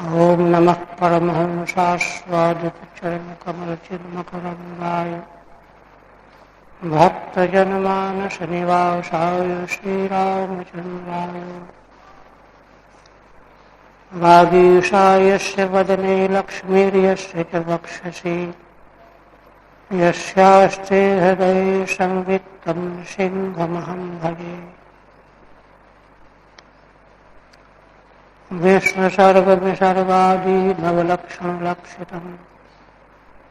ओम नमः परमहंसास्वादितचरणकमलचिन्मकरन्दाय भक्तजनमानसनिवासाय श्रीरामचन्द्राय वागीशाय यस्य वदने लक्ष्मीर्यस्य च वक्षसि यस्यास्ते हृदये संवित्तं सिंहमहं भजे। विष्णुसर्गविसर्गादि नवलक्षणलक्षितम्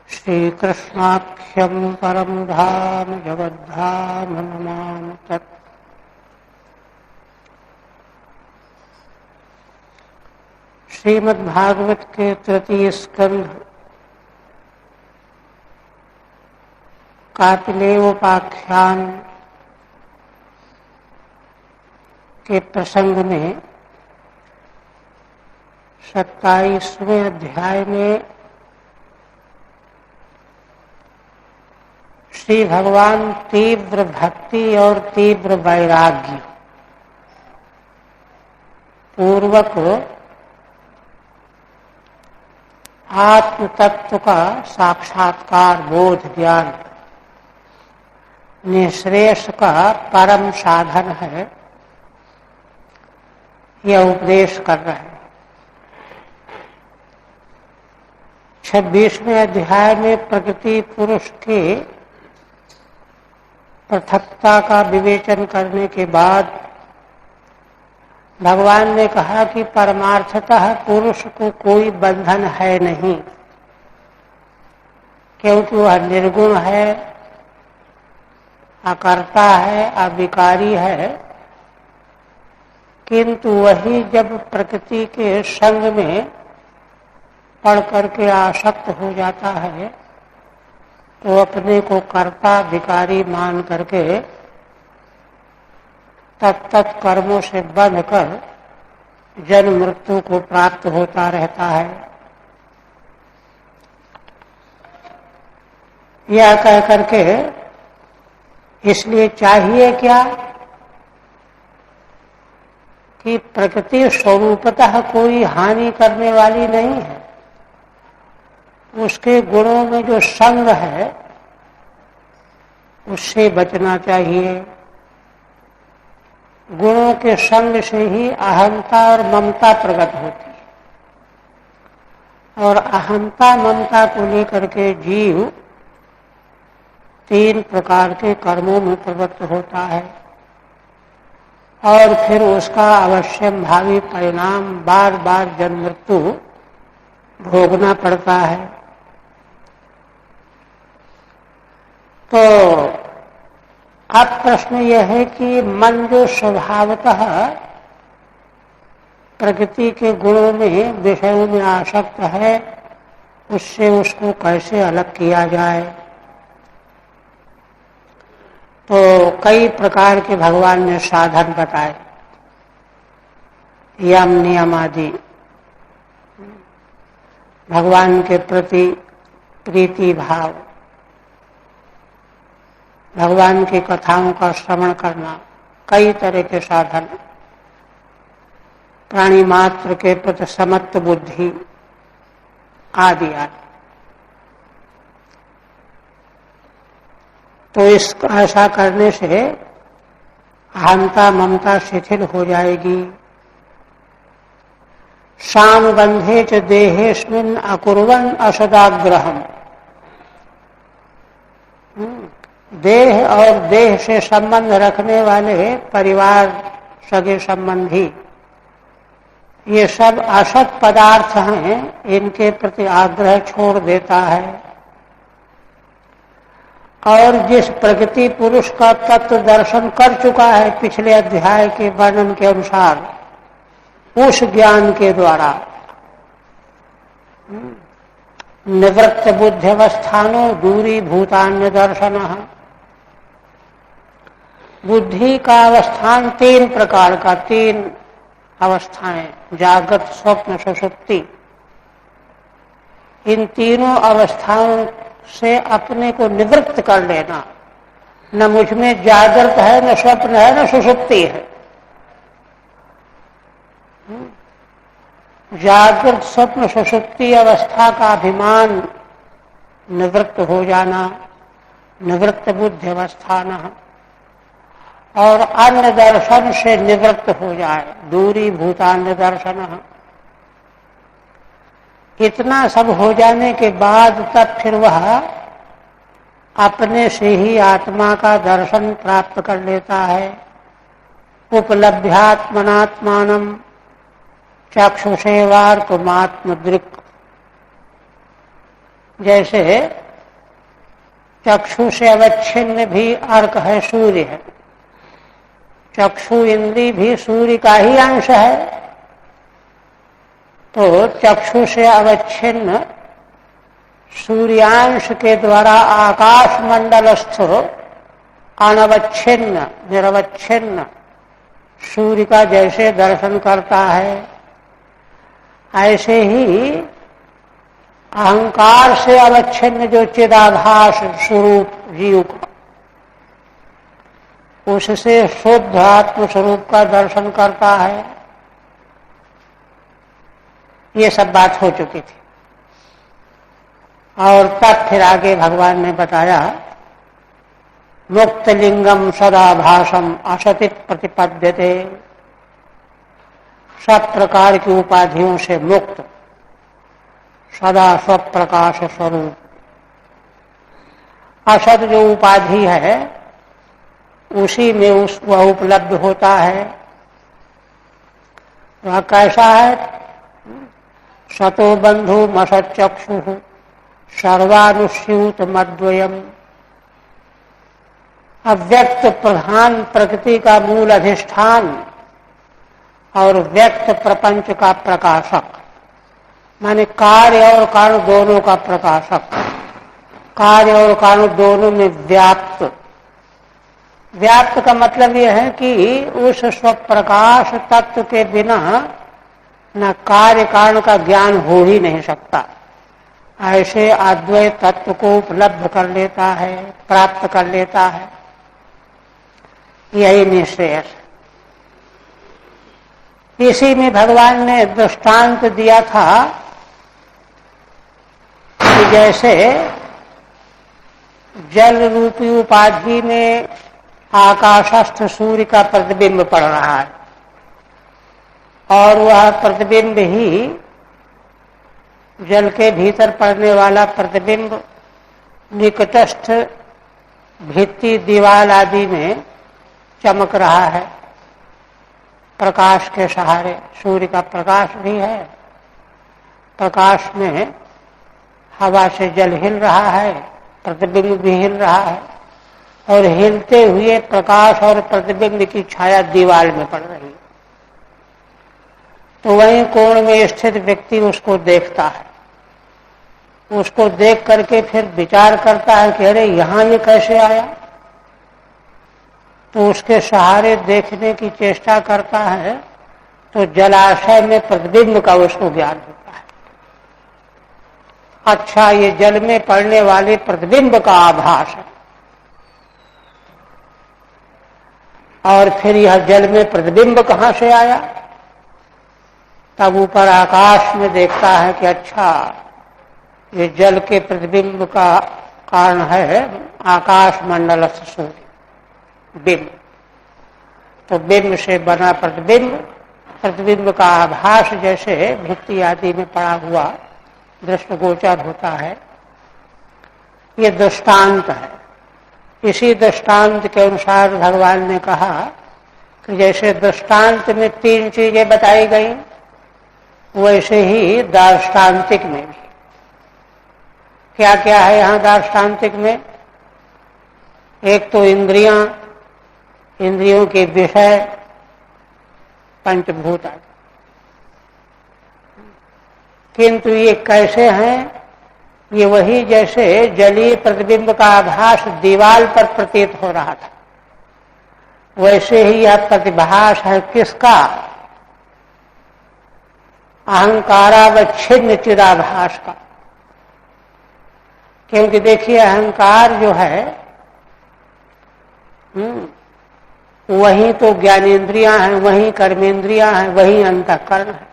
श्रीकृष्णाख्यं परं धाम जगद्धाम नमामि तत्। श्रीमद्भागवत के तृतीय स्कंध कापिलेयोपाख्यान के प्रसंग में 27वें अध्याय में श्री भगवान तीव्र भक्ति और तीव्र वैराग्य पूर्वक आत्म तत्व का साक्षात्कार बोध ज्ञान निःश्रेयस का परम साधन है, यह उपदेश कर रहे हैं। 26वें अध्याय में प्रकृति पुरुष के पृथकता का विवेचन करने के बाद भगवान ने कहा कि परमार्थतः पुरुष को कोई बंधन है नहीं, क्योंकि वह निर्गुण है, अकर्ता है, अविकारी है। किंतु वही जब प्रकृति के संग में पढ़ करके आसक्त हो जाता है तो अपने को कर्ता विकारी मान करके तत्त कर्मों से बंधकर जन्म मृत्यु को प्राप्त होता रहता है। यह कह करके इसलिए चाहिए क्या कि प्रकृति स्वरूपतः कोई हानि करने वाली नहीं है। उसके गुणों में जो संग है उससे बचना चाहिए। गुणों के संग से ही अहंता और ममता प्रकट होती है, और अहंता ममता को लेकर के जीव 3 प्रकार के कर्मों में प्रवृत्त होता है और फिर उसका अवश्यम भावी परिणाम बार बार जन्म मृत्यु भोगना पड़ता है। तो अब प्रश्न यह है कि मन जो स्वभावतः प्रकृति के गुणों में विषयों में आसक्त है, उससे उसको कैसे अलग किया जाए। तो कई प्रकार के भगवान ने साधन बताए, यम नियम आदि। भगवान के प्रति प्रीति भाव, भगवान की कथाओं का श्रवण करना, कई तरह के साधन, प्राणी मात्र के प्रति समत्व बुद्धि आदि आदि। तो ऐसा करने से अहंता ममता शिथिल हो जाएगी। सामबंधे च देहेस्मिन् अकुर्वन् असदाग्रहम्। देह और देह से संबंध रखने वाले परिवार, सगे संबंधी, ये सब असत पदार्थ हैं, इनके प्रति आग्रह छोड़ देता है। और जिस प्रकृति पुरुष का तत्व दर्शन कर चुका है पिछले अध्याय के वर्णन के अनुसार, उस ज्ञान के द्वारा निवृत्त बुद्ध्यवस्थानो दूरी भूतान्य दर्शन। बुद्धि का अवस्थान 3 प्रकार का, 3 अवस्थाएं, जागृत, स्वप्न, सुषुप्ति। इन तीनों अवस्थाओं से अपने को निवृत्त कर लेना। न मुझ में जागृत है, न स्वप्न है, न सुषुप्ति है। जागृत स्वप्न सुषुप्ति अवस्था का अभिमान निवृत्त हो जाना, निवृत्त बुद्धि अवस्थान, और अन्य दर्शन से निवृत्त हो जाए, दूरी भूतान्य दर्शन। इतना सब हो जाने के बाद तब फिर वह अपने से ही आत्मा का दर्शन प्राप्त कर लेता है। उपलभ्यात्मनात्मानम चक्षुषेवार्कमात्मदृक्। जैसे चक्षु से अवच्छिन्न भी अर्क है, सूर्य है। चक्षु इंद्री भी सूर्य का ही अंश है। तो चक्षु से अवच्छिन्न सूर्यांश के द्वारा आकाश मंडलस्थ अनवच्छिन्न निरवच्छिन्न सूर्य का जैसे दर्शन करता है, ऐसे ही अहंकार से अवच्छिन्न जो चिदाभास स्वरूप जीव का, उससे शुद्ध आत्म स्वरूप का दर्शन करता है। ये सब बात हो चुकी थी। और तब फिर आगे भगवान ने बताया, मुक्त लिंगम सदाभासम असतित प्रतिपद्यते। सब प्रकार की उपाधियों से मुक्त, सदा स्वप्रकाश स्वरूप। असत जो उपाधि है उसी में वह उपलब्ध होता है। वह कैसा है? सतो बंधु मसच्चक्षु सर्वानुस्यूत मद्वयम। अव्यक्त प्रधान प्रकृति का मूल अधिष्ठान और व्यक्त प्रपंच का प्रकाशक, माने कार्य और कारण दोनों का प्रकाशक। कार्य और कारण दोनों में व्याप्त। व्याप्त का मतलब यह है कि उस स्वप्रकाश तत्व के बिना न कार्य कारण का ज्ञान हो ही नहीं सकता। ऐसे अद्वैत तत्व को उपलब्ध कर लेता है, प्राप्त कर लेता है। यही निश्रेयस। इसी में भगवान ने दृष्टांत दिया था कि जैसे जल रूपी उपाधि में आकाशस्थ सूर्य का प्रतिबिंब पड़ रहा है, और वह प्रतिबिंब ही जल के भीतर पड़ने वाला प्रतिबिंब निकटस्थ भित्ति दीवार आदि में चमक रहा है प्रकाश के सहारे। सूर्य का प्रकाश भी है, प्रकाश में हवा से जल हिल रहा है, प्रतिबिंब भी हिल रहा है, और हिलते हुए प्रकाश और प्रतिबिंब की छाया दीवार में पड़ रही है। तो वहीं कोण में स्थित व्यक्ति उसको देखता है। उसको देख करके फिर विचार करता है कि अरे यहां ये कैसे आया। तो उसके सहारे देखने की चेष्टा करता है, तो जलाशय में प्रतिबिंब का उसको ज्ञान होता है। अच्छा, ये जल में पड़ने वाले प्रतिबिंब का आभास है। और फिर यह जल में प्रतिबिंब कहां से आया? तब ऊपर आकाश में देखता है कि अच्छा, ये जल के प्रतिबिंब का कारण है आकाश मंडल सूर्य बिंब। तो बिंब से बना प्रतिबिंब, प्रतिबिंब का आभास जैसे भित्ति आदि में पड़ा हुआ दृष्टिगोचर होता है। ये दृष्टांत है। इसी दृष्टांत के अनुसार भगवान ने कहा कि जैसे दृष्टांत में 3 चीजें बताई गई, वैसे ही दार्ष्टान्तिक में भी। क्या क्या है यहां दार्ष्टान्तिक में? एक तो इंद्रियां, इंद्रियों के विषय पंचभूत आदि। किंतु ये कैसे हैं? ये वही जैसे जलीय प्रतिबिंब का आभास दीवार पर प्रतीत हो रहा था, वैसे ही यह प्रतिभास है किसका? अहंकारावच्छिन्न चिदाभास का। क्योंकि देखिए, अहंकार जो है वही तो ज्ञानेन्द्रियां हैं, वही कर्मेंद्रियां हैं, वही अंतःकरण है।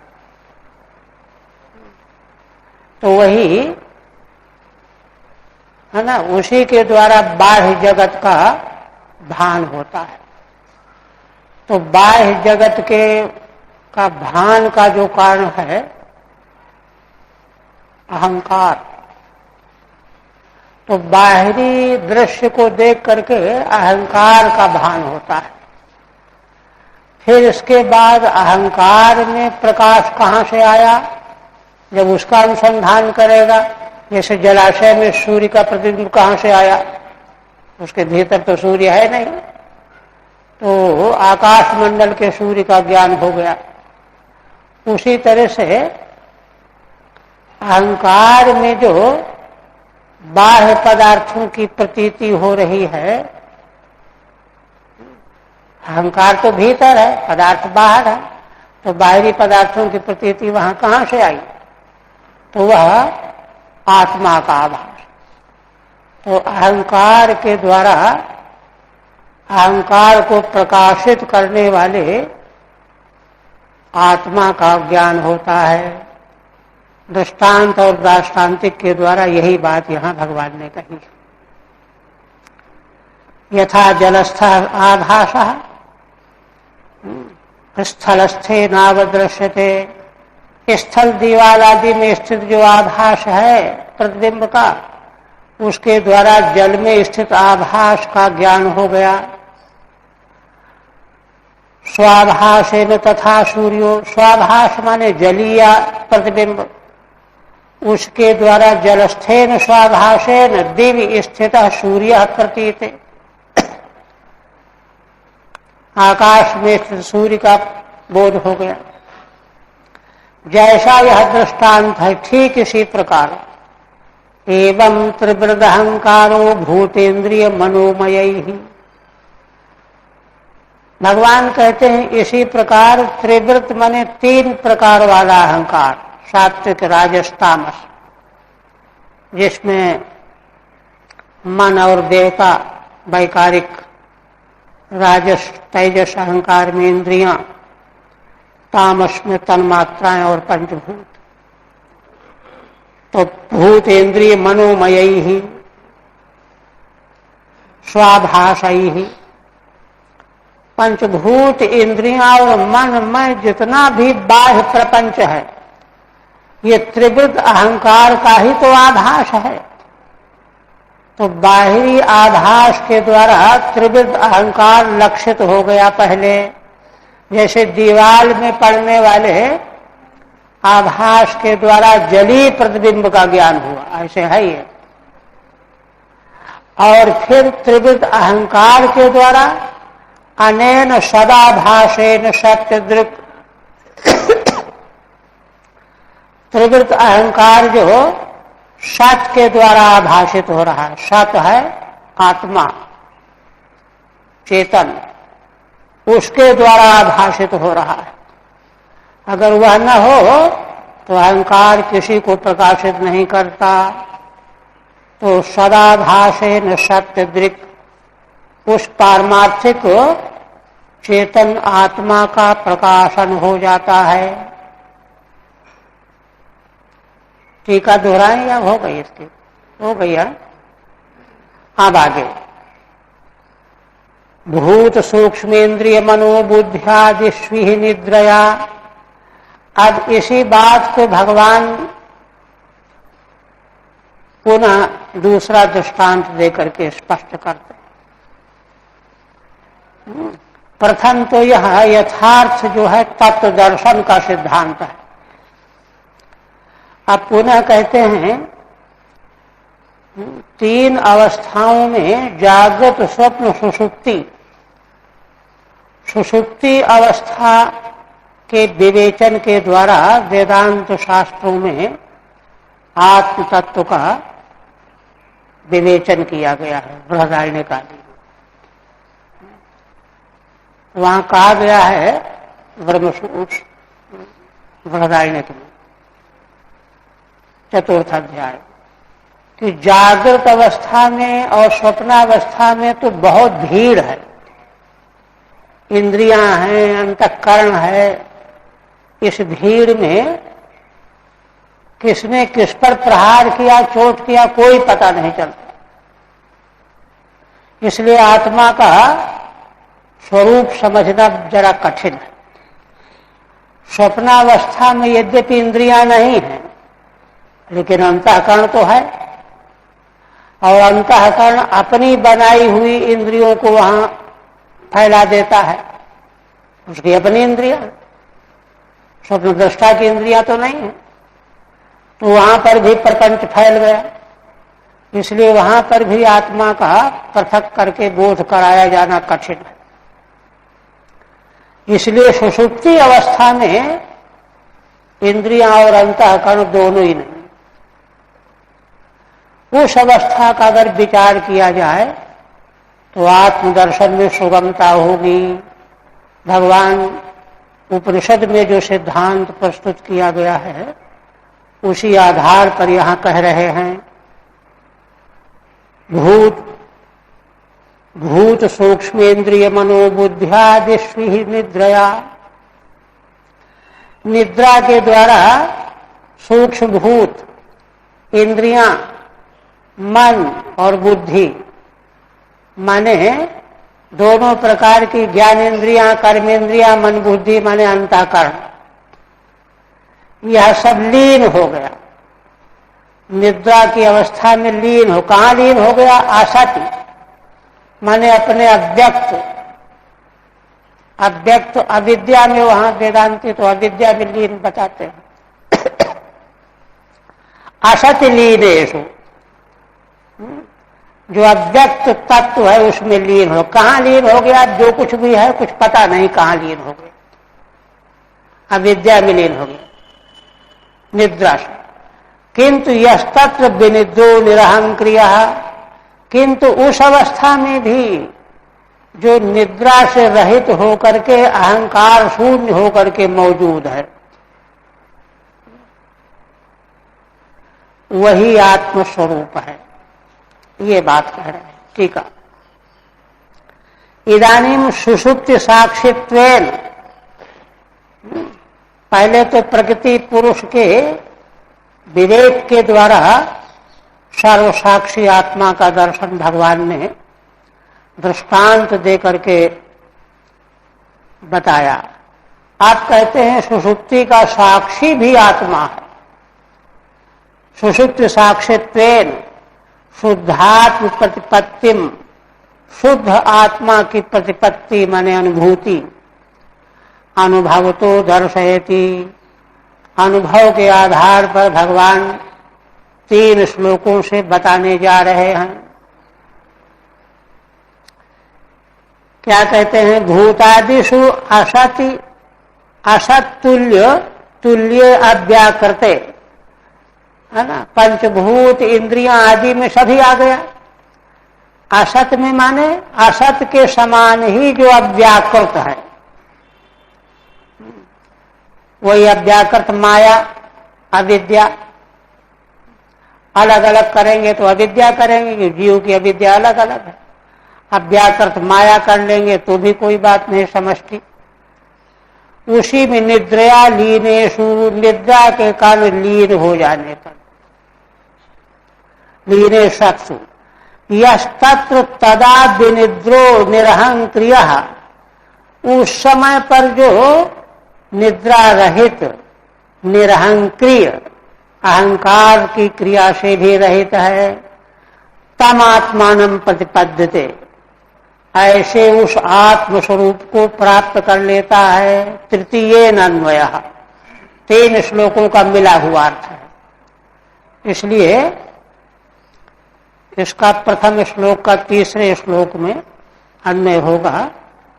तो वही है ना, उसी के द्वारा बाह्य जगत का भान होता है। तो बाह्य जगत के का भान का जो कारण है अहंकार, तो बाहरी दृश्य को देख करके अहंकार का भान होता है। फिर इसके बाद अहंकार में प्रकाश कहाँ से आया, जब उसका अनुसंधान करेगा, जैसे जलाशय में सूर्य का प्रतिबिंब कहाँ से आया, उसके भीतर तो सूर्य है नहीं, तो आकाश मंडल के सूर्य का ज्ञान हो गया। उसी तरह से अहंकार में जो बाह्य पदार्थों की प्रतीति हो रही है, अहंकार तो भीतर है, पदार्थ बाहर है, तो बाहरी पदार्थों की प्रतीति वहां कहां से आई, तो वह आत्मा का आभास। तो अहंकार के द्वारा अहंकार को प्रकाशित करने वाले आत्मा का ज्ञान होता है। दृष्टांत और दाष्टान्तिक के द्वारा यही बात यहां भगवान ने कही। यथा जलस्थ आभासः स्थलस्थे नावदृश्यते, स्थल दीवाल आदि में स्थित जो आभास है प्रतिबिंब का, उसके द्वारा जल में स्थित आभास का ज्ञान हो गया। स्वाभासेन तथा सूर्यो, स्वाभास माने जलीय प्रतिबिंब, उसके द्वारा जलस्थेन स्वाभासेन दिव्य स्थित सूर्य प्रतीत, आकाश में स्थित सूर्य का बोध हो गया। जैसा यह दृष्टांत है ठीक इसी प्रकार एवं त्रिवृद अहंकारो भूतेन्द्रिय मनोमय ही, भगवान कहते हैं इसी प्रकार त्रिवृत माने तीन प्रकार वाला अहंकार, सात्विक राजस तामस, जिसमें मन और देह का वैकारिक, राजस तेजस अहंकार में इंद्रियां, तामस में तन्मात्राएं और पंचभूत। तो भूत इंद्रिय मनोमय ही स्वाभाषयी ही, पंचभूत इंद्रियां और मन में जितना भी बाह्य प्रपंच है, ये त्रिवृत अहंकार का ही तो आभास है। तो बाहरी आभास के द्वारा त्रिवृत अहंकार लक्षित हो गया पहले, जैसे दीवाल में पड़ने वाले आभास के द्वारा जलीय प्रतिबिंब का ज्ञान हुआ, ऐसे है ये। और फिर त्रिवृत अहंकार के द्वारा अनेन सदाभासेन सत्यदृक्, त्रिवृत अहंकार जो सत के द्वारा आभाषित हो रहा है, सत है आत्मा चेतन, उसके द्वारा आभाषित हो रहा है। अगर वह न हो तो अहंकार किसी को प्रकाशित नहीं करता। तो सदाभासेन सत्यदृक्, उस पारमार्थिक चेतन आत्मा का प्रकाशन हो जाता है। टीका दोहराएं या हो गई इसकी? हो गई है। अब आगे भूत सूक्ष्मेन्द्रिय मनोबुद्ध्यादिष्वि निद्रया। अब इसी बात को भगवान पुनः दूसरा दृष्टांत देकर के स्पष्ट करते हैं। प्रथम तो यह यथार्थ जो है तत्व दर्शन का सिद्धांत है। अब पुनः कहते हैं तीन अवस्थाओं में जागृत स्वप्न सुषुप्ति, सुषुप्ति अवस्था के विवेचन के द्वारा वेदांत शास्त्रों में आत्म तत्व का विवेचन किया गया है। बृहदारण्यकादि वहां कहा गया है ब्रह्मसूत्र बृहदारण्यक में चतुर्थ अध्याय कि जागृत अवस्था में और स्वप्नावस्था में तो बहुत भीड़ है, इंद्रियां हैं, अंतःकरण है। इस भीड़ में किसने किस पर प्रहार किया, चोट किया, कोई पता नहीं चलता। इसलिए आत्मा का स्वरूप समझना जरा कठिन है। स्वप्नावस्था में यद्यपि इंद्रियां नहीं है, लेकिन अंतःकरण तो है, और अंतःकरण अपनी बनाई हुई इंद्रियों को वहां फैला देता है। उसकी अपनी इंद्रियां, स्वप्न दृष्टा की इंद्रियां तो नहीं है, तो वहां पर भी प्रपंच फैल गया। इसलिए वहां पर भी आत्मा का पृथक करके बोध कराया जाना कठिन है। इसलिए सुषुप्ति अवस्था में इंद्रियां और अंतःकरण दोनों ही नहीं। उस अवस्था का अगर विचार किया जाए तो आत्मदर्शन में सुगमता होगी। भगवान उपनिषद में जो सिद्धांत प्रस्तुत किया गया है उसी आधार पर यहां कह रहे हैं, भूत सूक्ष्मेन्द्रिय मनोबुद्ध्यादिष्वि निद्रया। निद्रा के द्वारा सूक्ष्म भूत इंद्रियां, मन और बुद्धि, माने दोनों प्रकार की ज्ञानेन्द्रियां, कर्मेंद्रियां, मन बुद्धि माने अंतःकरण, यह सब लीन हो गया। निद्रा की अवस्था में लीन हो, कहां लीन हो गया? आसक्ति माने अपने अव्यक्त अविद्या में। वहां वेदांती तो अविद्या में लीन बताते हैं। आसक्ति लीनेषु, जो अव्यक्त तत्व है उसमें लीन हो। कहां लीन हो गया? जो कुछ भी है कुछ पता नहीं कहां लीन हो गया, अविद्या में लीन हो गया निद्रा से। किंतु यस्तत्र विनिद्रो निरहंक्रिय, किंतु उस अवस्था में भी जो निद्रा से रहित होकर के अहंकार शून्य होकर के मौजूद है, वही आत्मस्वरूप है। ये बात कह रहे हैं। ठीक है। इदानीम सुषुप्ति साक्षित्वेन, पहले तो प्रकृति पुरुष के विवेक के द्वारा सर्वसाक्षी आत्मा का दर्शन भगवान ने दृष्टांत दे करके बताया। आप कहते हैं सुषुप्ति का साक्षी भी आत्मा है। सुषुप्ति साक्षित्वेन शुद्धात्म प्रतिपत्तिम, शुद्ध आत्मा की प्रतिपत्ति माने अनुभूति, अनुभव तो दर्शयति, अनुभव के आधार पर भगवान 3 श्लोकों से बताने जा रहे हैं। क्या कहते हैं? भूतादिषु असति, असत तुल्य अव्याकृते, है ना। पंचभूत इंद्रियां आदि में सभी आ गया। असत में माने असत के समान ही जो अव्याकृत है, वही अव्याकृत माया, अविद्या। अलग अलग करेंगे तो अविद्या करेंगे, जीव की अविद्या अलग अलग है। अव्याकृत माया कर लेंगे तो भी कोई बात नहीं, समष्टि। उसी में निद्रया लीनेषु, निद्रा के कारण लीन हो जाने पर, लीने सत्सु यस्तत्र तदा विनिद्रो निरहंक्रिय, उस समय पर जो निद्रा रहित निरहंक्रिय, अहंकार की क्रिया से भी रहित है, तम आत्मानं प्रतिपद्यते, ऐसे उस आत्म स्वरूप को प्राप्त कर लेता है। तृतीयेन अन्वयः, 3 श्लोकों का मिला हुआ अर्थ है। इसलिए इसका प्रथम श्लोक का तीसरे श्लोक में अन्वय होगा।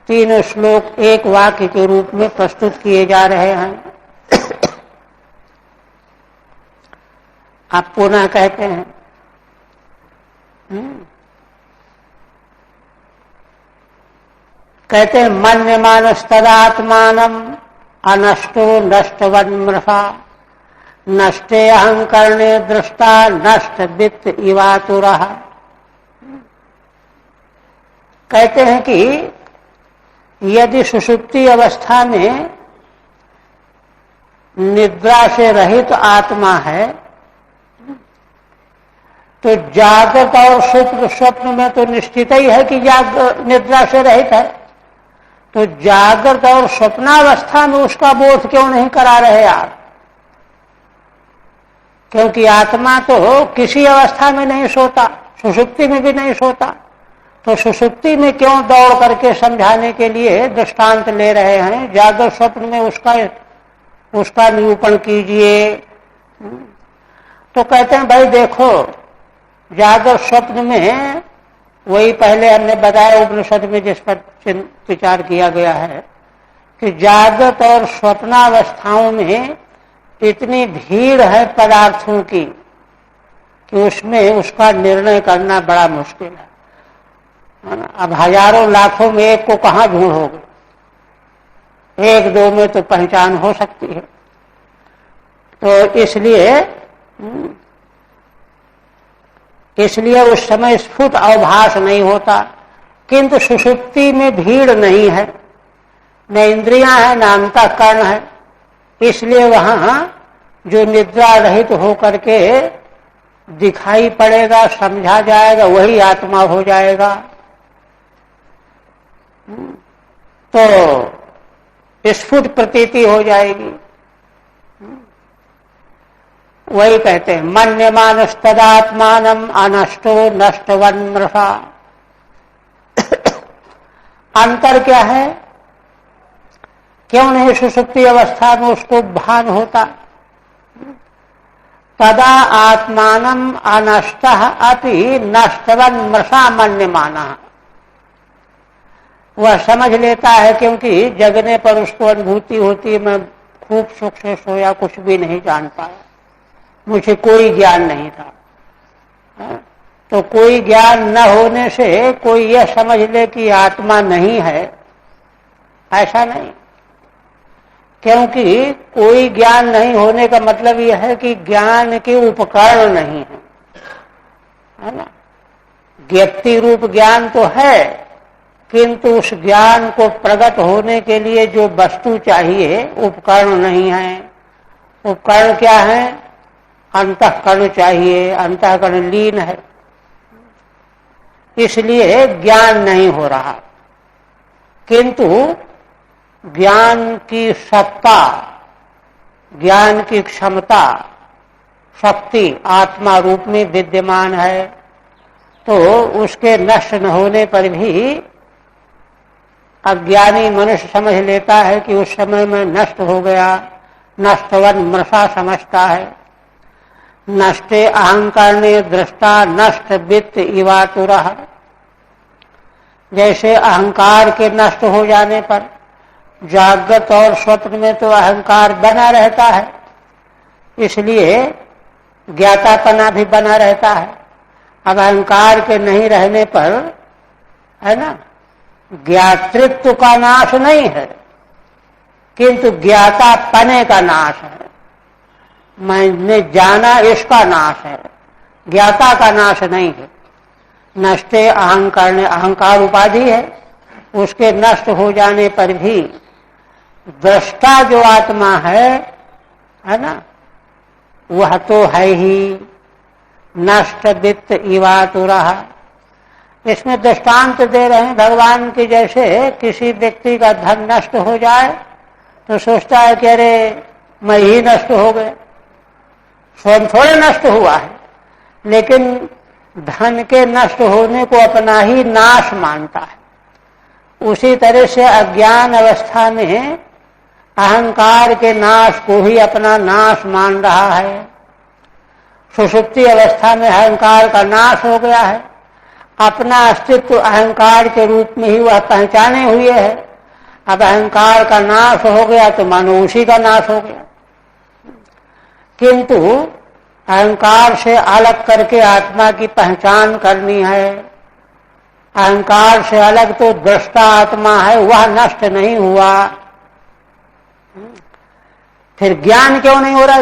3 श्लोक एक वाक्य के रूप में प्रस्तुत किए जा रहे हैं। आप पुनः कहते हैं, कहते हैं मन्यमानस्तदात्मानम् अनष्टो नष्टवन्मृषा, नष्टे अहंकरणे दृष्टा नष्ट वित्त इवातुरः। कहते हैं कि यदि सुषुप्ति अवस्था में निद्रा से रहित आत्मा है, तो जागृत और स्वप्न में तो निश्चित ही है कि निद्रा से रहित है। तो जागृत और स्वप्नावस्था में उसका बोध क्यों नहीं करा रहे आप? क्योंकि आत्मा तो किसी अवस्था में नहीं सोता, सुषुप्ति में भी नहीं सोता। तो सुषुप्ति में क्यों दौड़ करके समझाने के लिए दृष्टांत ले रहे हैं? जागृत स्वप्न में उसका निरूपण कीजिए। तो कहते हैं भाई देखो, जागृत स्वप्न में वही पहले हमने बताया उपनिषद में जिस पर विचार किया गया है कि जागृत और स्वप्नावस्थाओं में इतनी भीड़ है पदार्थों की कि उसमें उसका निर्णय करना बड़ा मुश्किल है ना? अब हजारों लाखों में एक को कहां ढूंढोगे? एक दो में तो पहचान हो सकती है। तो इसलिए उस समय स्फुट अवभास नहीं होता। किंतु सुषुप्ति में भीड़ नहीं है, न इंद्रियां है न अंतःकरण है, इसलिए वहां जो निद्रा रहित होकर के दिखाई पड़ेगा, समझा जाएगा, वही आत्मा हो जाएगा। तो स्फुट प्रतीति हो जाएगी। वही कहते हैं मन्यमानस्तदात्मानम् अनष्टो नष्टवन्मृषा। अंतर क्या है? क्यों नहीं सुषुप्ति अवस्था में उसको भान होता? तदा आत्मानम् अनष्टः अपि नष्टवन्मृषा मन्यमानः। वह समझ लेता है, क्योंकि जगने पर उसको अनुभूति होती है मैं खूब सुख से सोया, कुछ भी नहीं जान पाया, मुझे कोई ज्ञान नहीं था। तो कोई ज्ञान न होने से कोई यह समझ ले कि आत्मा नहीं है, ऐसा नहीं। क्योंकि कोई ज्ञान नहीं होने का मतलब यह है कि ज्ञान के उपकरण नहीं है ना? व्यक्ति रूप ज्ञान तो है, किंतु उस ज्ञान को प्रकट होने के लिए जो वस्तु चाहिए उपकरण नहीं है। उपकरण क्या है? अंतःकरण चाहिए, अंतःकरण लीन है, इसलिए ज्ञान नहीं हो रहा। किंतु ज्ञान की सत्ता, ज्ञान की क्षमता, शक्ति आत्मा रूप में विद्यमान है। तो उसके नष्ट न होने पर भी अज्ञानी मनुष्य समझ लेता है कि उस समय में नष्ट हो गया, नष्टवन मृषा समझता है। नष्टे अहंकार ने दृष्टा नष्ट वित्त इवातुरः। जैसे अहंकार के नष्ट हो जाने पर जागृत और स्वप्न में तो अहंकार बना रहता है, इसलिए ज्ञातापना भी बना रहता है। अब अहंकार के नहीं रहने पर है ना, ज्ञातृत्व का नाश नहीं है, किंतु ज्ञातापने का नाश है। मैंने जाना इसका नाश है, ज्ञाता का नाश नहीं है। नष्टे अहंकार ने, अहंकार उपाधि है, उसके नष्ट हो जाने पर भी दृष्टा जो आत्मा है ना, वह तो है ही। नष्ट वित्त इवातुरः। इसमें दृष्टांत दे रहे हैं भगवान की, जैसे किसी व्यक्ति का धन नष्ट हो जाए तो सोचता है कि अरे मैं ही नष्ट हो गया, स्वयं थोड़े नष्ट हुआ है, लेकिन धन के नष्ट होने को अपना ही नाश मानता है। उसी तरह से अज्ञान अवस्था में अहंकार के नाश को ही अपना नाश मान रहा है। सुषुप्ति अवस्था में अहंकार का नाश हो गया है, अपना अस्तित्व अहंकार के रूप में ही वह पहचाने हुए है। अब अहंकार का नाश हो गया तो मानो उसी का नाश हो गया। किंतु अहंकार से अलग करके आत्मा की पहचान करनी है। अहंकार से अलग तो दृष्टा आत्मा है, वह नष्ट नहीं हुआ। फिर ज्ञान क्यों नहीं हो रहा?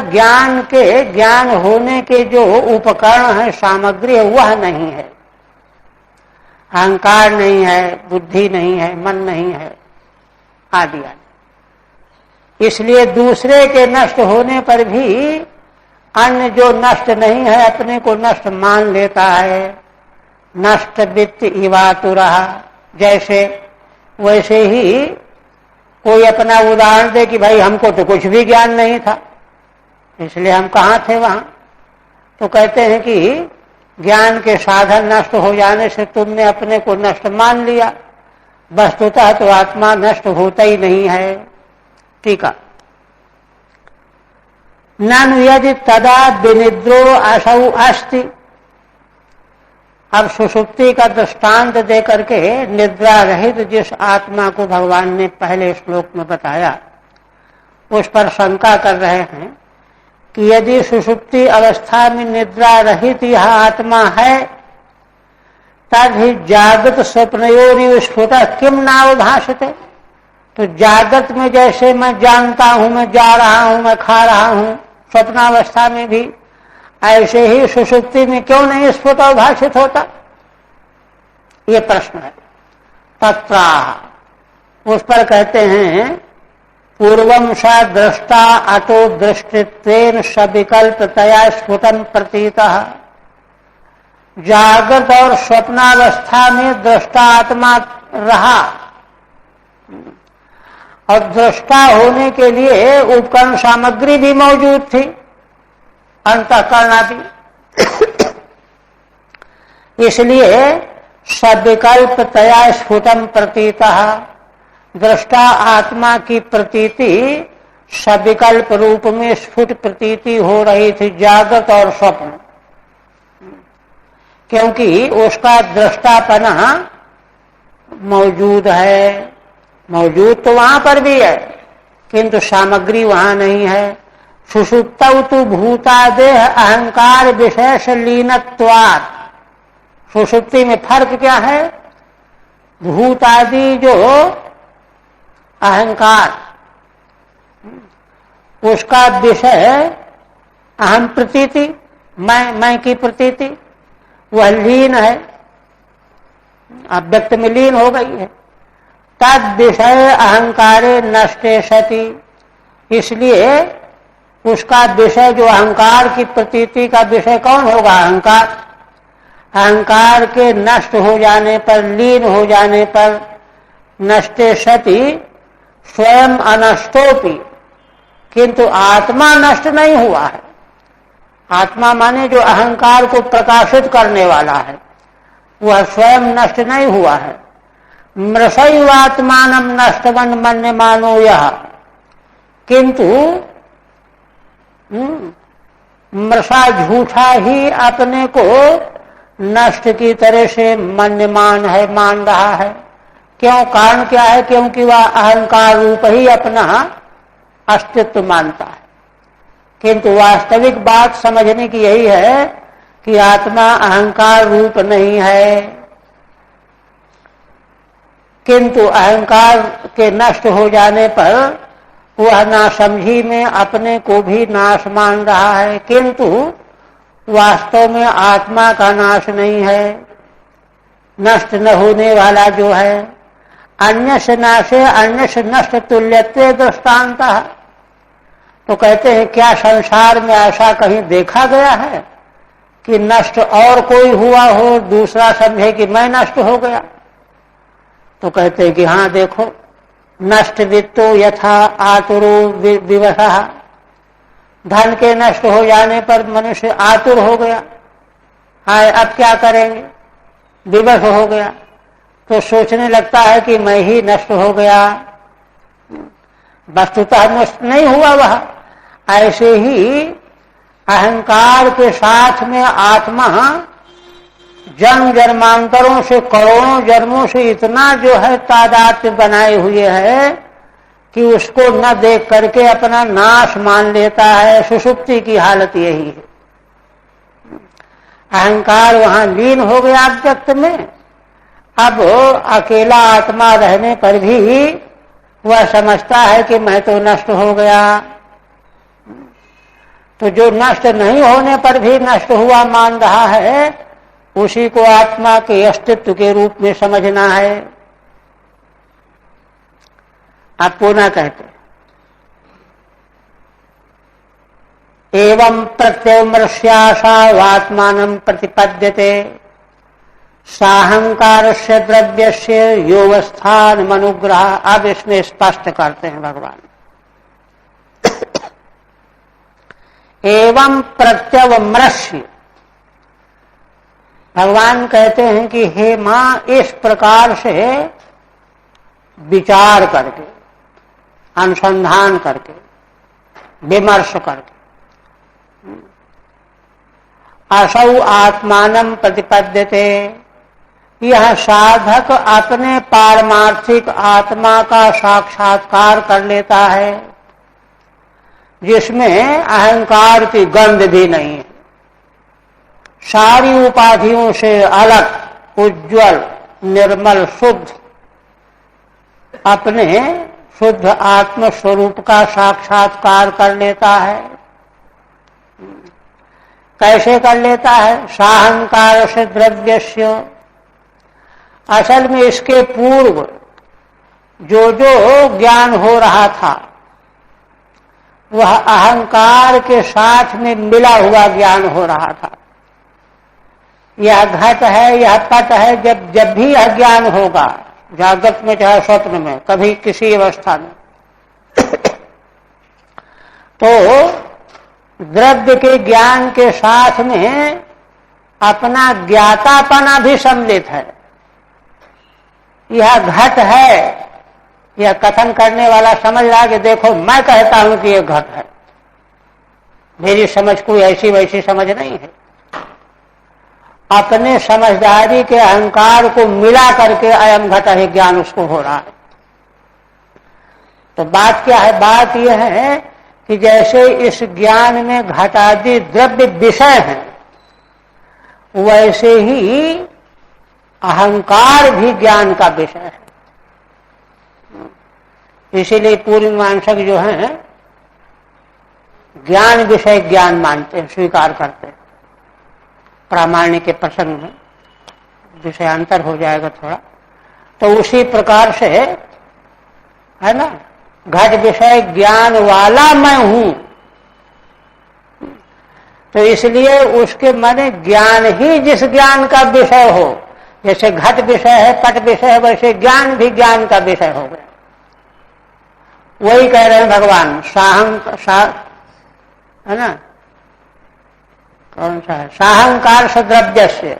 ज्ञान होने के जो उपकरण है, सामग्री है, वह नहीं है। अहंकार नहीं है, बुद्धि नहीं है, मन नहीं है, आदि आदि। इसलिए दूसरे के नष्ट होने पर भी अन्य जो नष्ट नहीं है अपने को नष्ट मान लेता है। नष्ट वित्त इवातुरः, जैसे वैसे ही कोई अपना उदाहरण दे कि भाई हमको तो कुछ भी ज्ञान नहीं था, इसलिए हम कहाँ थे वहां। तो कहते हैं कि ज्ञान के साधन नष्ट हो जाने से तुमने अपने को नष्ट मान लिया, वस्तुतः तो आत्मा नष्ट होता ही नहीं है। ठीक है। ननु यदि तदा विनिद्रो असौ अस्ति। अब सुषुप्ति का दृष्टांत दे करके निद्रा रहित जिस आत्मा को भगवान ने पहले श्लोक में बताया उस पर शंका कर रहे हैं कि यदि सुषुप्ति अवस्था में निद्रा रहित यह आत्मा है तब ही जागृत स्वप्नयोरि स्फुट किम नावभाषते। तो जागृत में जैसे मैं जानता हूं, मैं जा रहा हूं, मैं खा रहा हूं, स्वप्नावस्था में भी ऐसे ही सुषुप्ति में क्यों नहीं स्फुट अवभाषित होता, ये प्रश्न है। तत्रा, उस पर कहते हैं पूर्वम सा दृष्टा अतो दृष्टित्वेन सविकल्पतया स्फुटन प्रतीतः। जागृत और स्वप्नावस्था में दृष्टा आत्मा रहा और दृष्टा होने के लिए उपकरण सामग्री भी मौजूद थी, अंतःकरण आदि। इसलिए सविकल्पतया स्फुटम प्रतीतः, दृष्टा आत्मा की प्रतीति सविकल्प रूप में स्फुट प्रतीति हो रही थी, जागृत और स्वप्न, क्योंकि उसका दृष्टापना मौजूद है। मौजूद तो वहां पर भी है किंतु सामग्री वहां नहीं है। सुषुप्तौ तु भूतादेह अहंकार विशेष लीनत्वात्। सुषुप्ति में फर्क क्या है, भूत आदि जो अहंकार उसका विषय अहम प्रतीति, मैं की प्रतीति, वह लीन है, अब व्यक्त में लीन हो गई है। तद विषय अहंकारे नष्टे सति, इसलिए उसका विषय जो अहंकार की प्रतीति का विषय कौन होगा, अहंकार। अहंकार के नष्ट हो जाने पर, लीन हो जाने पर, नष्टे सति स्वयं अनष्टोपि, किंतु आत्मा नष्ट नहीं हुआ है। आत्मा माने जो अहंकार को प्रकाशित करने वाला है वह स्वयं नष्ट नहीं हुआ है। मृषैवात्मानं नष्टवन मन्यमानो यह, किंतु मृषा झूठा ही अपने को नष्ट की तरह से मन्यमान है, मान रहा है। क्यों, कारण क्या है, क्योंकि वह अहंकार रूप ही अपना अस्तित्व मानता है। किंतु वास्तविक बात समझने की यही है कि आत्मा अहंकार रूप नहीं है, किंतु अहंकार के नष्ट हो जाने पर वह नासमझी में अपने को भी नाश मान रहा है, किंतु वास्तव में आत्मा का नाश नहीं है। नष्ट न होने वाला जो है, अन्य से नाशे अन्य से नष्ट तुल्यत्वे दृष्टांत। तो कहते हैं क्या संसार में ऐसा कहीं देखा गया है कि नष्ट और कोई हुआ हो, दूसरा समझे कि मैं नष्ट हो गया। तो कहते हैं कि हाँ देखो, नष्ट वित्तो यथा आतुरो विवशः, धन के नष्ट हो जाने पर मनुष्य आतुर हो गया, हाय अब क्या करेंगे, विवश हो गया, तो सोचने लगता है कि मैं ही नष्ट हो गया। वस्तुतः नष्ट नहीं हुआ वह। ऐसे ही अहंकार के साथ में आत्मा जन्म जन्मांतरों से, करोड़ों जन्मों से इतना जो है तादात्म्य बनाए हुए है कि उसको न देख करके अपना नाश मान लेता है। सुषुप्ति की हालत यही है। अहंकार वहां लीन हो गया व्यक्त में, अब अकेला आत्मा रहने पर भी वह समझता है कि मैं तो नष्ट हो गया। तो जो नष्ट नहीं होने पर भी नष्ट हुआ मान रहा है, उसी को आत्मा के अस्तित्व के रूप में समझना है। आप पुनः कहते एवं प्रत्यवमृष्याशावात्मानं प्रतिपद्यते साहंकारस्य द्रव्यस्य योवस्थानमनुग्रह। अब इसमें स्पष्ट करते हैं भगवान। एवं प्रत्यवमृष्य, भगवान कहते हैं कि हे मां, इस प्रकार से विचार करके, अनुसंधान करके, विमर्श करके, असौ आत्मानं प्रतिपद्यते, यह साधक अपने पारमार्थिक आत्मा का साक्षात्कार कर लेता है जिसमें अहंकार की गंध भी नहीं है, सारी उपाधियों से अलग, उज्ज्वल, निर्मल, शुद्ध, अपने शुद्ध आत्म स्वरूप का साक्षात्कार कर लेता है। कैसे कर लेता है? साहंकार से द्रव्यस्य, असल में इसके पूर्व जो जो ज्ञान हो रहा था वह अहंकार के साथ में मिला हुआ ज्ञान हो रहा था। यह घट है, यह पट है, जब भी यह ज्ञान होगा, जागृत में चाहे स्वप्न में, कभी किसी अवस्था में, तो द्रव्य के ज्ञान के साथ में अपना ज्ञातापना भी सम्मिलित है। यह घट है, यह कथन करने वाला समझ रहा कि देखो मैं कहता हूं कि यह घट है, मेरी समझ कोई ऐसी वैसी समझ नहीं है। अपने समझदारी के अहंकार को मिला करके अयम घट है ज्ञान उसको हो रहा है। तो बात क्या है? बात यह है कि जैसे इस ज्ञान में घटादि द्रव्य विषय हैं, वैसे ही अहंकार भी ज्ञान का विषय है। इसीलिए पूर्व मीमांसक जो हैं ज्ञान विषय ज्ञान मानते हैं, स्वीकार करते हैं। प्रामाण्य के प्रसंग में विषयांतर हो जाएगा थोड़ा, तो उसी प्रकार से है ना, घट विषय ज्ञान वाला मैं हूं, तो इसलिए उसके माने ज्ञान ही जिस ज्ञान का विषय हो, जैसे घट विषय है, पट विषय है, वैसे ज्ञान भी ज्ञान का विषय हो गया। वही कह रहे हैं भगवान, है ना, कौन सा है? साहंकार से द्रव्य से,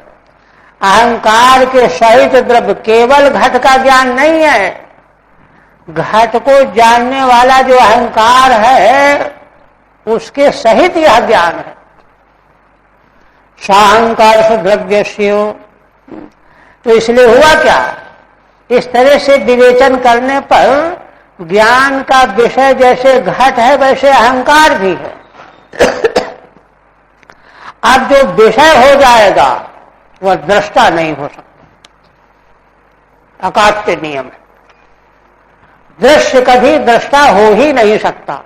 अहंकार के सहित द्रव्य, केवल घट का ज्ञान नहीं है, घट को जानने वाला जो अहंकार है उसके सहित यह ज्ञान है। साहंकार से द्रव्य से, तो इसलिए हुआ क्या? इस तरह से विवेचन करने पर ज्ञान का विषय जैसे घट है वैसे अहंकार भी है। अब जो विषय हो जाएगा वह दृष्टा नहीं हो सकता, अकाट्य नियम है। दृश्य कभी दृष्टा हो ही नहीं सकता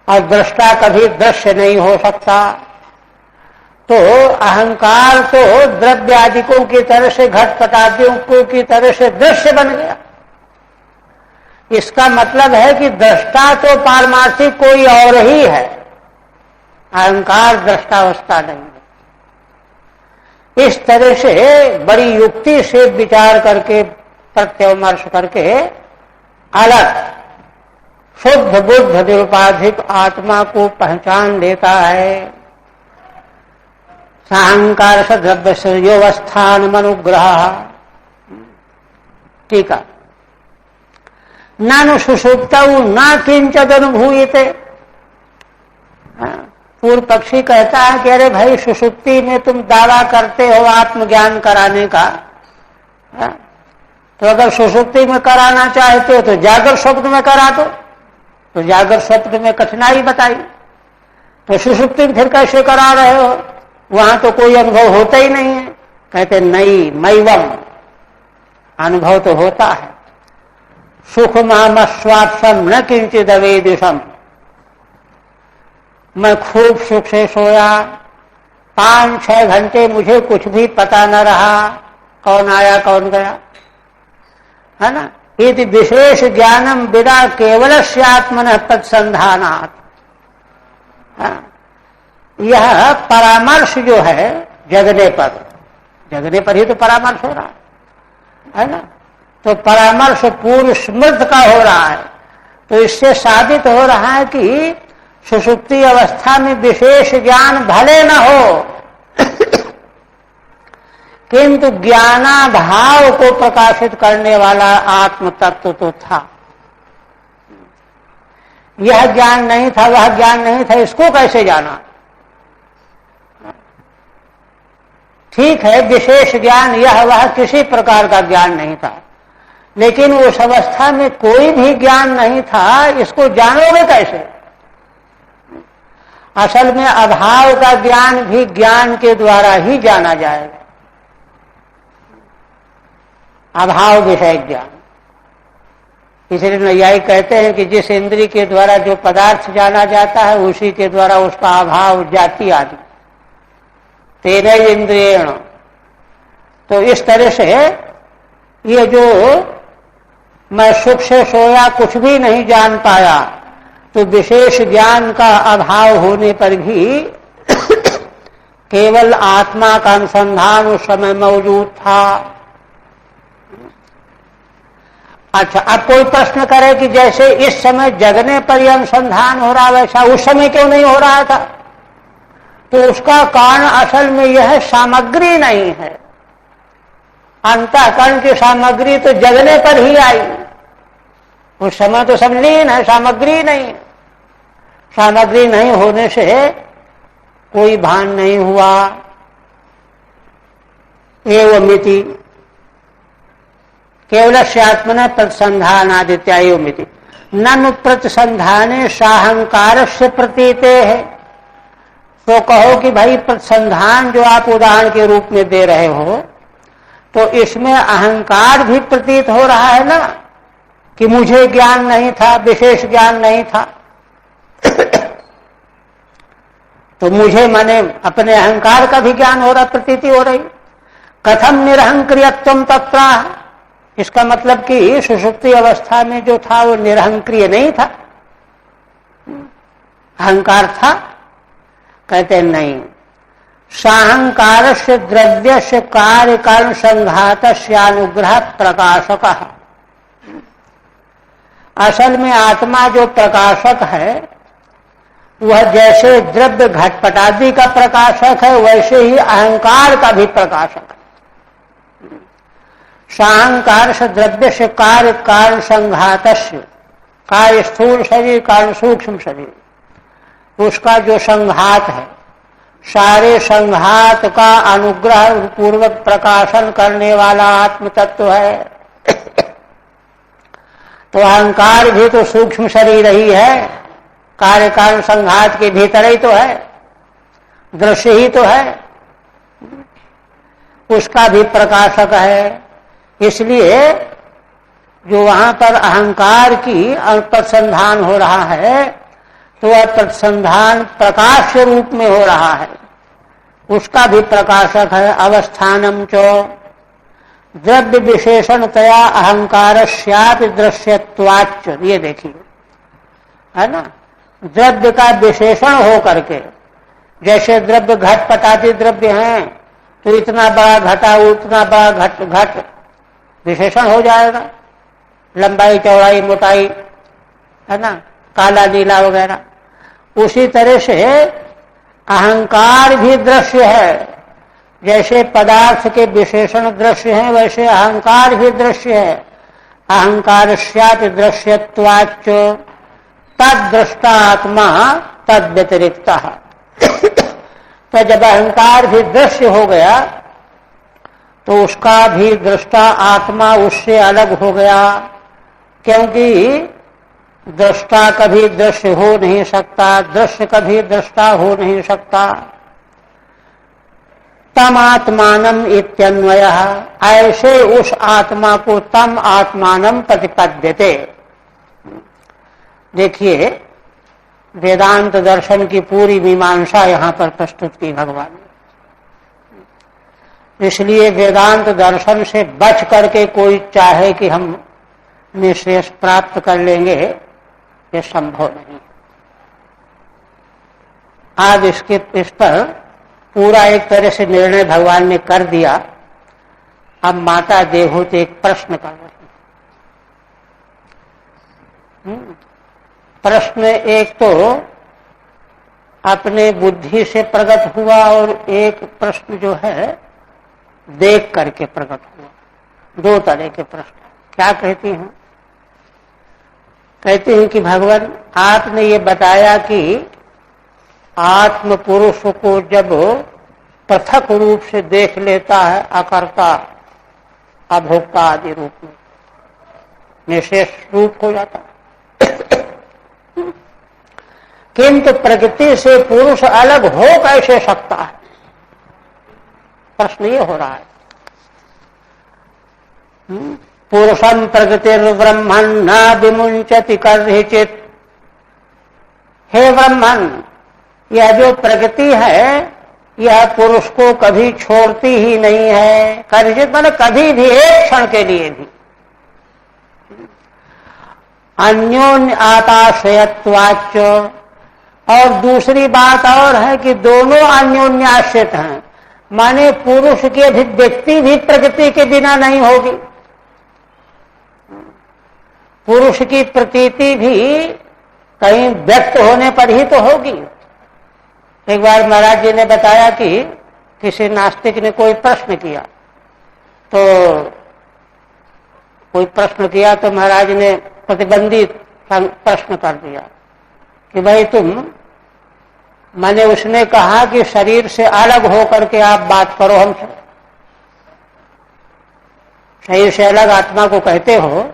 और दृष्टा कभी दृश्य नहीं हो सकता। तो अहंकार तो द्रव्य आदिकों की तरह से, घटपटादियों की तरह से दृश्य बन गया। इसका मतलब है कि दृष्टा तो पारमार्थिक कोई और ही है, अहंकार दृष्टावस्था नहीं है। इस तरह से बड़ी युक्ति से विचार करके, प्रत्यवमर्श करके अलग शुद्ध बुद्ध निरुपाधिक आत्मा को पहचान लेता है। साहंकार से द्रव्य से योवस्थान मनुग्रह। ठीक है, नानु सुषुप्तौ न किंचित् अनुभूयते। पूर्व पक्षी कहता है कि अरे भाई, सुषुप्ति में तुम दावा करते हो आत्मज्ञान कराने का, तो अगर सुषुप्ति में कराना चाहते हो तो जागर स्वप्न में करा दो। तो जागर स्वप्न में कठिनाई बताई, तो सुषुप्ति में फिर कैसे करा रहे हो? वहां तो कोई अनुभव होता ही नहीं है। कहते नहीं, मैवम, अनुभव तो होता है। सुख मामस्वात्सम न किंचिद अवेदिशम, मैं खूब सुख से सोया, 5-6 घंटे मुझे कुछ भी पता न रहा, कौन आया कौन गया, है ना। इति विशेष ज्ञानम विदा केवलस्य आत्मनः तत्संधानात्। हाँ, यह परामर्श जो है जगने पर ही तो परामर्श हो रहा है ना। तो परामर्श पूर्व स्मृत का हो रहा है, तो इससे साबित हो रहा है कि सुषुप्ति अवस्था में विशेष ज्ञान भले न हो किंतु ज्ञानाभाव को प्रकाशित करने वाला आत्म तत्व तो था। यह ज्ञान नहीं था, वह ज्ञान नहीं था, इसको कैसे जाना? ठीक है, विशेष ज्ञान यह वह किसी प्रकार का ज्ञान नहीं था, लेकिन उस अवस्था में कोई भी ज्ञान नहीं था, इसको जानोगे कैसे? असल में अभाव का ज्ञान भी ज्ञान के द्वारा ही जाना जाएगा, अभाव विषय ज्ञान। इसलिए नैयायिक कहते हैं कि जिस इंद्रिय के द्वारा जो पदार्थ जाना जाता है उसी के द्वारा उसका अभाव जाति आदि तेरे इंद्रियण। तो इस तरह से ये जो मैं सुख से सोया कुछ भी नहीं जान पाया, तो विशेष ज्ञान का अभाव होने पर भी केवल आत्मा का अनुसंधान उस समय मौजूद था। अच्छा, अब कोई प्रश्न करे कि जैसे इस समय जगने पर यह अनुसंधान हो रहा वैसा उस समय क्यों नहीं हो रहा था? तो उसका कारण असल में यह सामग्री नहीं है। अंतःकरण की सामग्री तो जगने पर ही आई, उस समय तो सब लीन है, सामग्री नहीं है। सामग्री नहीं होने से कोई भान नहीं हुआ। एवमिति केवलस्य आत्मना प्रतिसंधानादित्या एवमिति ननु प्रतिसंधाने साहंकारस्य प्रतीते है। तो कहो कि भाई प्रतिसंधान जो आप उदाहरण के रूप में दे रहे हो, तो इसमें अहंकार भी प्रतीत हो रहा है ना, कि मुझे ज्ञान नहीं था, विशेष ज्ञान नहीं था। तो मुझे माने अपने अहंकार का भी ज्ञान हो रहा, प्रतीति हो रही। कथम निरहंक्रियत्वम तत्र, इसका मतलब कि सुषुप्ति अवस्था में जो था वो निरहंक्रिय नहीं था, अहंकार था। कहते नहीं, साहंकार से द्रव्य से कार्य कारण संघात से अनुग्रह प्रकाशक। असल में आत्मा जो प्रकाशक है वह जैसे द्रव्य घटपटादि का प्रकाशक है, वैसे ही अहंकार का भी प्रकाशक है। साहंकार से द्रव्य से कार्य कारण संघात, कार्य स्थूल शरीर, कारण सूक्ष्म शरीर, उसका जो संघात है, सारे संघात का अनुग्रह पूर्वक प्रकाशन करने वाला आत्म तत्व है। तो अहंकार भी तो सूक्ष्म शरीर ही है, कार्य कारण संघात के भीतर ही तो है, दृश्य ही तो है, उसका भी प्रकाशक है। इसलिए जो वहां पर अहंकार की प्रतिसंधान हो रहा है, तो वह प्रतिसंधान प्रकाश के रूप में हो रहा है, उसका भी प्रकाशक है। अवस्थानम चो द्रव्य विशेषणतया अहंकारस्यापि दृश्यत्वाच्च, ये देखिए है ना, द्रव्य का विशेषण हो करके, जैसे द्रव्य घटपटादि द्रव्य हैं, तो इतना बड़ा घटा उतना बड़ा घट विशेषण हो जाएगा, लंबाई चौड़ाई मोटाई है ना, काला नीला वगैरह। उसी तरह से अहंकार भी दृश्य है, जैसे पदार्थ के विशेषण दृश्य हैं वैसे अहंकार भी दृश्य है। अहंकारस्यापि दृश्यत्वाच्च तद्दृष्टा आत्मा तद व्यतिरिक्त। तो जब अहंकार भी दृश्य हो गया तो उसका भी दृष्टा आत्मा उससे अलग हो गया, क्योंकि दृष्टा कभी दृश्य हो नहीं सकता, दृश्य कभी दृष्टा हो नहीं सकता। तम आत्मानम इत्यन्वयः, ऐसे उस आत्मा को तम आत्मानम प्रतिपद्यते। देखिए, वेदांत दर्शन की पूरी मीमांसा यहां पर प्रस्तुत की भगवान ने। इसलिए वेदांत दर्शन से बच करके कोई चाहे कि हम निःशेष प्राप्त कर लेंगे, ये संभव नहीं। आज इस पर पूरा एक तरह से निर्णय भगवान ने कर दिया। अब माता देवहूति एक प्रश्न कर रही है। प्रश्न एक तो अपने बुद्धि से प्रकट हुआ और एक प्रश्न जो है देख करके प्रकट हुआ। दो तरह के प्रश्न। क्या कहती हैं? कहते हैं कि भगवान आपने ये बताया कि आत्म पुरुष को जब पृथक रूप से देख लेता है, अकर्ता अभोक्ता आदि रूप में निशेष रूप हो जाता है, किंतु प्रकृति से पुरुष अलग हो कैसे सकता है? प्रश्न ये हो रहा है। पुरुषम प्रकृतिर्ब्रह्मन् न विमुंचति कर्हिचित्। हे ब्रह्मन, यह जो प्रकृति है यह पुरुष को कभी छोड़ती ही नहीं है। कर्हिचित् माने कभी भी, एक क्षण के लिए भी। अन्योन्य आताश्रयत्वाच्च, और दूसरी बात और है कि दोनों अन्योन्याश्रित हैं, माने पुरुष की अभिव्यक्ति भी प्रकृति के बिना नहीं होगी। पुरुष की प्रतीति भी कहीं व्यक्त होने पर ही तो होगी। एक बार महाराज जी ने बताया कि किसी नास्तिक ने कोई प्रश्न किया, तो महाराज ने प्रतिबंधित प्रश्न कर दिया कि भाई मैंने उसने कहा कि शरीर से अलग होकर के आप बात करो हमसे, शरीर से अलग आत्मा को कहते हो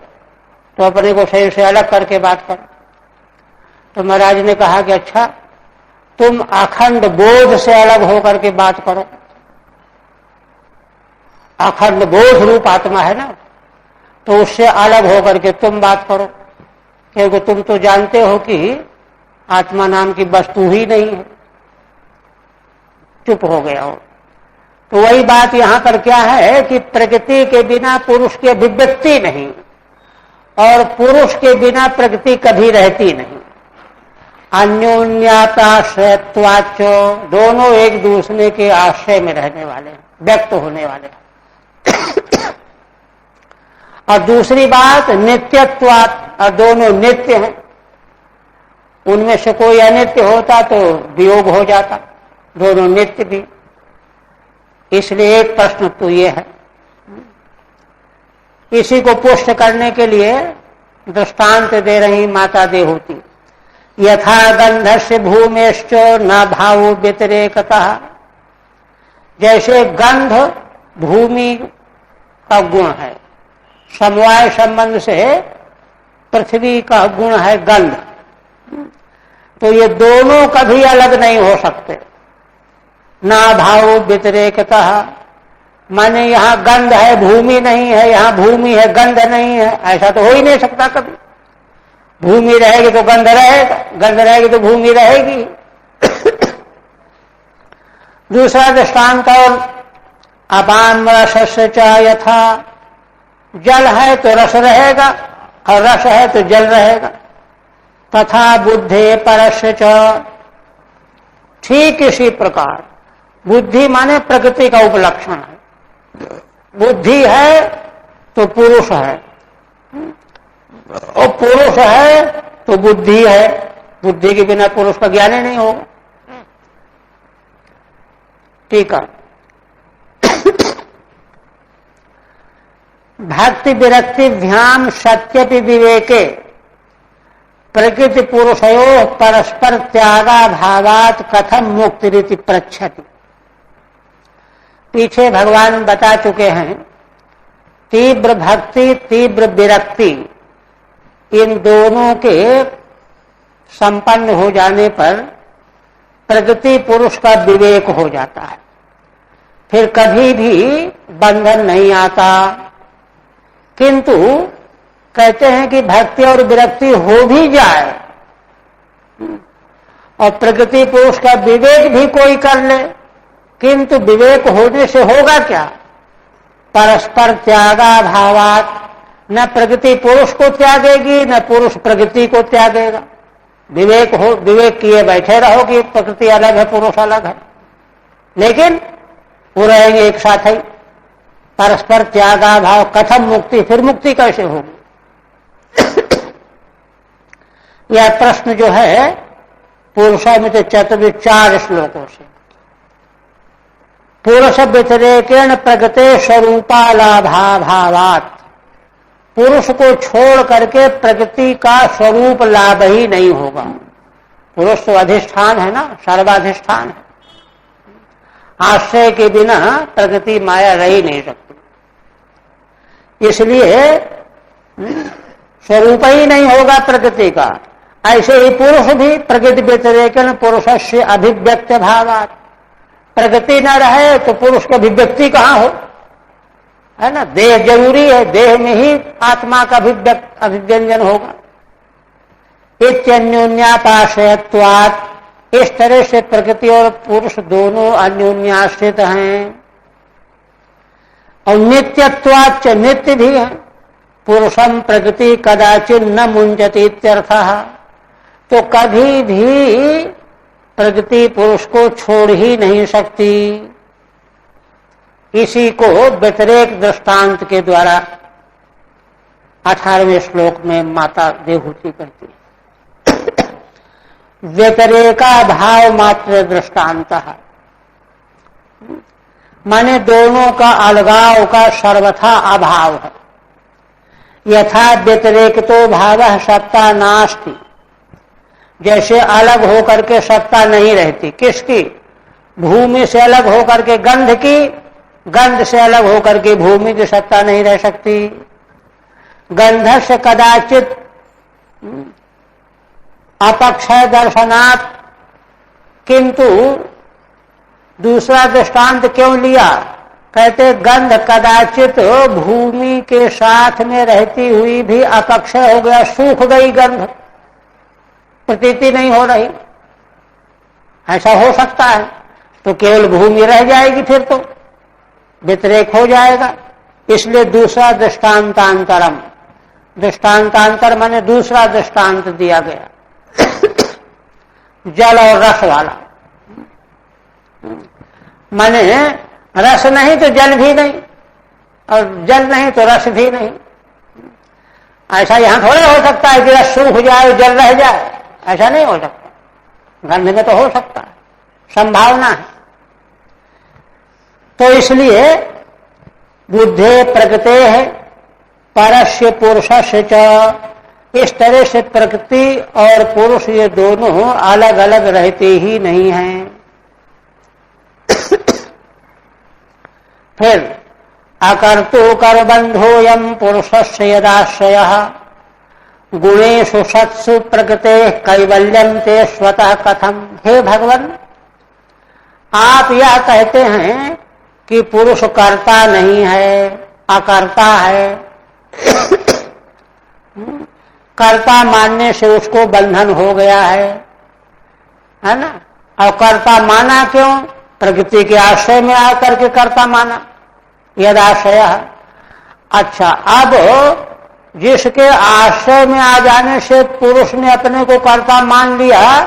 तो अपने को शरीर से अलग करके बात करो। तो महाराज ने कहा कि अच्छा, तुम अखंड बोध से अलग होकर के बात करो। अखंड बोध रूप आत्मा है ना, तो उससे अलग होकर के तुम बात करो, क्योंकि तुम तो जानते हो कि आत्मा नाम की वस्तु ही नहीं है। चुप हो गया हो। तो वही बात यहां पर क्या है कि प्रकृति के बिना पुरुष की अभिव्यक्ति नहीं, और पुरुष के बिना प्रकृति कभी रहती नहीं। अन्योन्याताश्रयत्वाच्च, दोनों एक दूसरे के आश्रय में रहने वाले, व्यक्त होने वाले। और दूसरी बात नित्यत्वात्, और दोनों नित्य हैं। उनमें से कोई अनित्य होता तो वियोग हो जाता, दोनों नित्य भी। इसलिए एक प्रश्न तो ये है। इसी को पुष्ट करने के लिए दृष्टांत दे रही माता देवहूति। यथा गंधस्य भूमेश्च न भावो व्यतिरेकतः, जैसे गंध भूमि का गुण है, समवाय संबंध से पृथ्वी का गुण है गंध, तो ये दोनों कभी अलग नहीं हो सकते। ना भावो व्यतिरेकतः, माने यहां गंध है भूमि नहीं है, यहां भूमि है गंध नहीं है, ऐसा तो हो ही नहीं सकता कभी। भूमि रहेगी तो गंध रहेगा, गंध रहेगी तो भूमि रहेगी। दूसरा दृष्टांत और अपान रसस्य च यथा, जल है तो रस रहेगा और रस है तो जल रहेगा। तथा बुद्धे परस्य च, ठीक इसी प्रकार बुद्धि माने प्रकृति का उपलक्षण है। बुद्धि है तो पुरुष है, और पुरुष है तो बुद्धि है। बुद्धि के बिना पुरुष का ज्ञान ही नहीं होगा। ठीक है। भक्ति विरक्ति भ्याम सत्यपि विवेके प्रकृति पुरुषयो परस्पर त्यागा भावात कथम मुक्ति रीति प्रच्छति। पीछे भगवान बता चुके हैं तीव्र भक्ति तीव्र विरक्ति, इन दोनों के संपन्न हो जाने पर प्रकृति पुरुष का विवेक हो जाता है, फिर कभी भी बंधन नहीं आता। किंतु कहते हैं कि भक्ति और विरक्ति हो भी जाए और प्रकृति पुरुष का विवेक भी कोई कर ले, किंतु विवेक होने से होगा क्या? परस्पर त्यागा भावात, न प्रकृति पुरुष को त्यागेगी न पुरुष प्रकृति को त्यागेगा। विवेक किए बैठे रहो कि प्रकृति अलग है, पुरुष अलग है, लेकिन वो रहेंगे एक साथ ही। परस्पर त्यागा भाव कथम मुक्ति, फिर मुक्ति कैसे होगी? यह प्रश्न जो है पुरुषामित चतुर्विद 4 श्लोकों से। पुरुष व्यतिरेकेण प्रगते स्वरूपालाभाभावात्, पुरुष को छोड़ करके प्रकृति का स्वरूप लाभ ही नहीं होगा। पुरुष तो अधिष्ठान है ना, सर्वाधिष्ठान है, आश्रय के बिना प्रकृति माया रह ही नहीं सकती, इसलिए स्वरूप ही नहीं होगा प्रकृति का। ऐसे ही पुरुष भी प्रकृति व्यतिरेकन पुरुषस्य अभिव्यक्त भावात्, प्रकृति न रहे तो पुरुष की अभिव्यक्ति कहाँ हो, है ना? देह जरूरी है, देह में ही आत्मा का अभिव्यंजन होगा। इत्यन्योन्यापाश्रयत्वात्, इस तरह से प्रकृति और पुरुष दोनों अन्योन्याश्रित हैं। और नित्यत्वाच्च, नित्य भी है। पुरुषम प्रकृति कदाचित न मुंजति इत्यर्थः, तो कभी भी प्रकृति पुरुष को छोड़ ही नहीं सकती। इसी को व्यतिरेक दृष्टांत के द्वारा 18वें श्लोक में माता देवहूति कहती है। व्यतिरेका भाव मात्र दृष्टांत, माने दोनों का अलगाव का सर्वथा अभाव है। यथा व्यतिरेक तो भाव सत्ता नास्ति, जैसे अलग होकर के सत्ता नहीं रहती। किसकी? भूमि से अलग होकर के गंध की, गंध से अलग होकर के भूमि की सत्ता नहीं रह सकती। गंध से कदाचित अपक्षय दर्शनात्, किंतु दूसरा दृष्टांत क्यों लिया? कहते गंध कदाचित भूमि के साथ में रहती हुई भी अपक्षय हो गया, सूख गई गंध, प्रतीति नहीं हो रही, ऐसा हो सकता है। तो केवल भूमि रह जाएगी, फिर तो व्यतिरेक हो जाएगा। इसलिए दूसरा दृष्टांतांतरम, दृष्टांतांतर माने दूसरा दृष्टांत दिया गया, जल और रस वाला। माने रस नहीं तो जल भी नहीं, और जल नहीं तो रस भी नहीं। ऐसा यहां थोड़ा हो सकता है कि रस सूख जाए जल रह जाए, ऐसा नहीं हो सकता। गंध में तो हो सकता है, संभावना है। तो इसलिए बुद्धे प्रकृते है परस्य पुरुषस्य च, इस तरह से प्रकृति और पुरुष ये दोनों अलग अलग रहते ही नहीं हैं। फिर अकर्तु कर्मबंधोयम पुरुषस्य यदाश्रयः गुणेषु सत्सु प्रकृते कैवल्यम ते स्वतः कथम। हे भगवान, आप यह कहते हैं कि पुरुष कर्ता नहीं है, अकर्ता है। कर्ता मानने से उसको बंधन हो गया है ना? और कर्ता माना क्यों? प्रकृति के आश्रय में आकर के कर्ता माना, यदाश्रय। अच्छा, अब जिसके आश्रय में आ जाने से पुरुष ने अपने को कर्ता मान लिया,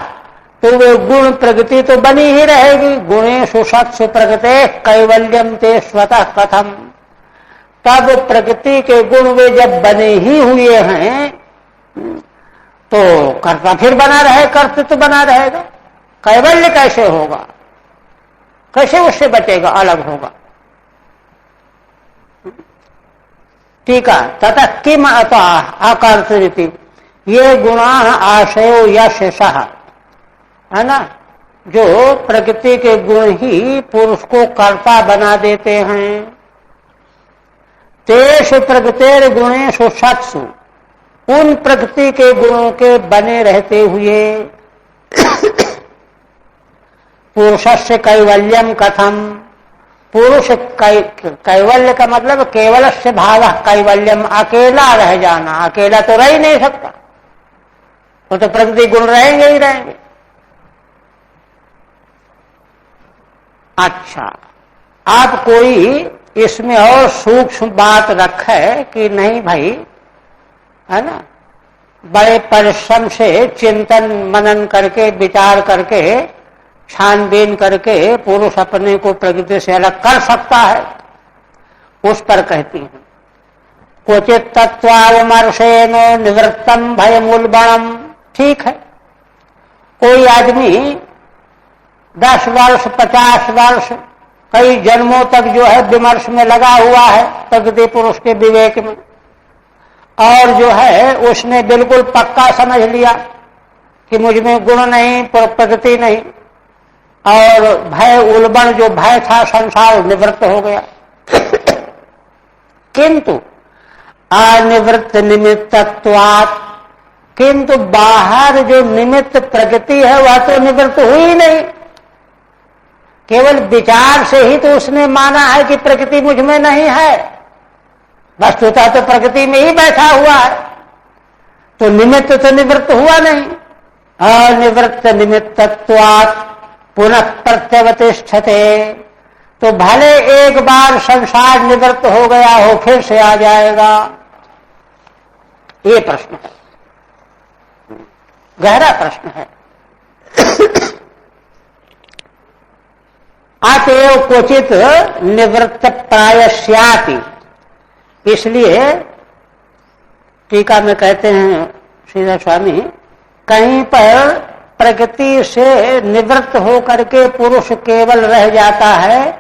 तो वे गुण प्रकृति तो बनी ही रहेगी। गुणेषु सत्सु प्रकृते कैवल्यम ते स्वतः कथम। तब प्रकृति के गुण वे जब बने ही हुए हैं तो कर्ता फिर बना रहे, कर्तृत्व बना रहेगा। कैवल्य कैसे होगा? कैसे उससे बचेगा, अलग होगा? टीका ततः किम अकर्तृति, ये गुणा आशयो यशः, है ना? जो प्रकृति के गुण ही पुरुष को कर्ता बना देते हैं। तेषु प्रकृतेर गुणेषु सत्सु, उन प्रकृति के गुणों के बने रहते हुए पुरुषस्य कैवल्यम कथम। पुरुष कैवल्य का मतलब केवलस्य भावः कैवल्यम, अकेला रह जाना। अकेला तो रह ही नहीं सकता, वो तो प्रकृति गुण रहेंगे ही रहेंगे। अच्छा, आप कोई इसमें और सूक्ष्म बात रखे कि नहीं भाई, है ना? बड़े परिश्रम से चिंतन मनन करके विचार करके छानबीन करके पुरुष अपने को प्रकृति से अलग कर सकता है, उस पर कहती हैं क्वचित तत्वावमर्शेन निवृत्तम भयमूलबणम। ठीक है, कोई आदमी 10 वर्ष 50 वर्ष कई जन्मों तक जो है विमर्श में लगा हुआ है प्रकृति पुरुष के विवेक में, और जो है उसने बिल्कुल पक्का समझ लिया कि मुझ में गुण नहीं प्रकृति नहीं, और भय उल्बण जो भय था संसार निवृत्त हो गया। किंतु अनिवृत्त निमित्तत्वात्, किंतु बाहर जो निमित्त प्रकृति है वह तो निवृत्त हुई नहीं, केवल विचार से ही तो उसने माना है कि प्रकृति मुझ में नहीं है, वस्तुतः तो प्रकृति में ही बैठा हुआ है, तो निमित्त तो निवृत्त हुआ नहीं। अनिवृत्त निमित्तत्वात् पुनः प्रत्यवतिष्ठते, तो भले एक बार संसार निवृत्त हो गया हो फिर से आ जाएगा, ये प्रश्न है, गहरा प्रश्न है। अतएव क्वचित निवृत्त प्रायस्याति, इसलिए टीका में कहते हैं श्रीधर स्वामी, कहीं पर प्रकृति से निवृत्त होकर के पुरुष केवल रह जाता है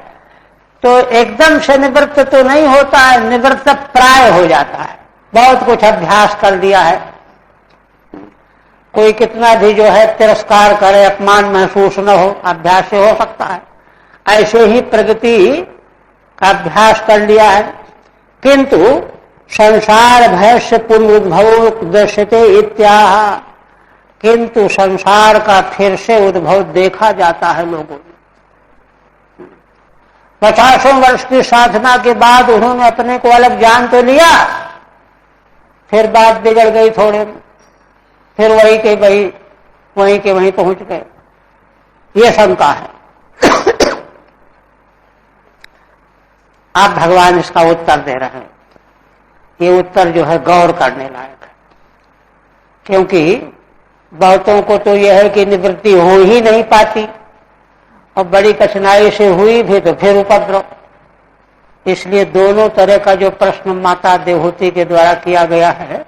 तो एकदम से निवृत्त तो नहीं होता है, निवृत्त प्राय हो जाता है। बहुत कुछ अभ्यास कर लिया है, कोई कितना भी जो है तिरस्कार करे, अपमान महसूस न हो, अभ्यास से हो सकता है, ऐसे ही प्रकृति का अभ्यास कर लिया है। किंतु संसार भय से पुनरुद्भव दृश्यते इत्याह, किंतु संसार का फिर से उद्भव देखा जाता है लोगों में। 50 वर्ष की साधना के बाद उन्होंने अपने को अलग जान तो लिया, फिर बात बिगड़ गई थोड़े में, फिर वहीं के वहीं पहुंच गए, ये शंका है। आप भगवान इसका उत्तर दे रहे हैं, ये उत्तर जो है गौर करने लायक है, क्योंकि बहुतों को तो यह है कि निवृत्ति हो ही नहीं पाती, और बड़ी कठिनाई से हुई भी तो फिर उपद्रव। इसलिए दोनों तरह का जो प्रश्न माता देवहूति के द्वारा किया गया है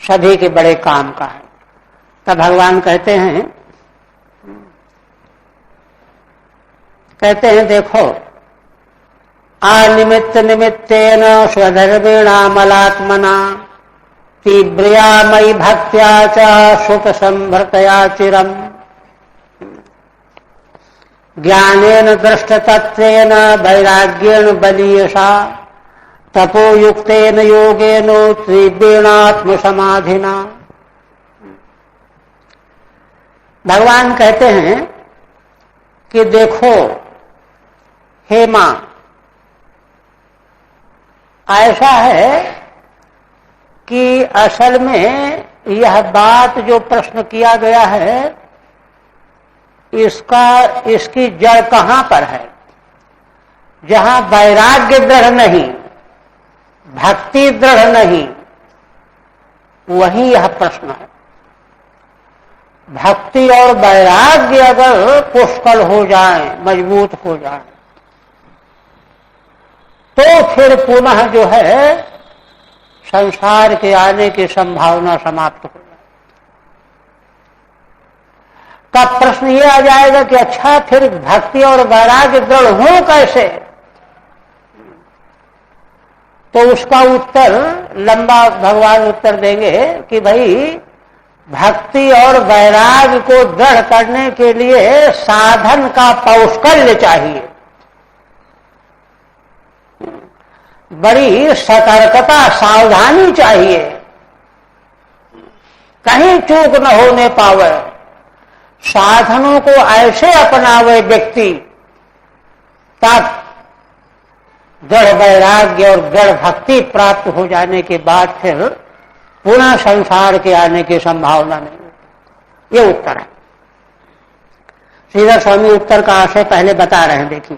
सभी के बड़े काम का है। तब भगवान कहते हैं देखो, अनिमित्त निमित्तेन स्वधर्मेणामलात्मना तीव्रया मयि भक्त्या च सुख संभृतया चिरम् ज्ञानेन दृष्टतत्त्वेन वैराग्येण बलीयसा तपोयुक्तेन योगेन तीव्रेणात्मसमाधिना। भगवान कहते हैं कि देखो हे मां, ऐसा है कि असल में यह बात जो प्रश्न किया गया है इसकी जड़ कहां पर है? जहां वैराग्य दृढ़ नहीं, भक्ति दृढ़ नहीं, वही यह प्रश्न है। भक्ति और वैराग्य अगर पुष्कल हो जाए, मजबूत हो जाए, तो फिर पुनः जो है संसार के आने की संभावना समाप्त हो जाए। तब प्रश्न ये आ जाएगा कि अच्छा फिर भक्ति और वैराग्य दृढ़ हो कैसे? तो उसका उत्तर लंबा भगवान उत्तर देंगे कि भाई भक्ति और वैराग्य को दृढ़ करने के लिए साधन का पौष्कल्य चाहिए, बड़ी सतर्कता सावधानी चाहिए, कहीं चूक न होने पावे। साधनों को ऐसे अपनावे व्यक्ति तब दृढ़ वैराग्य और दृढ़ भक्ति प्राप्त हो जाने के बाद फिर पुनः संसार के आने की संभावना नहीं। ये उत्तर है। श्रीधर स्वामी उत्तर का आशय पहले बता रहे हैं, देखिए।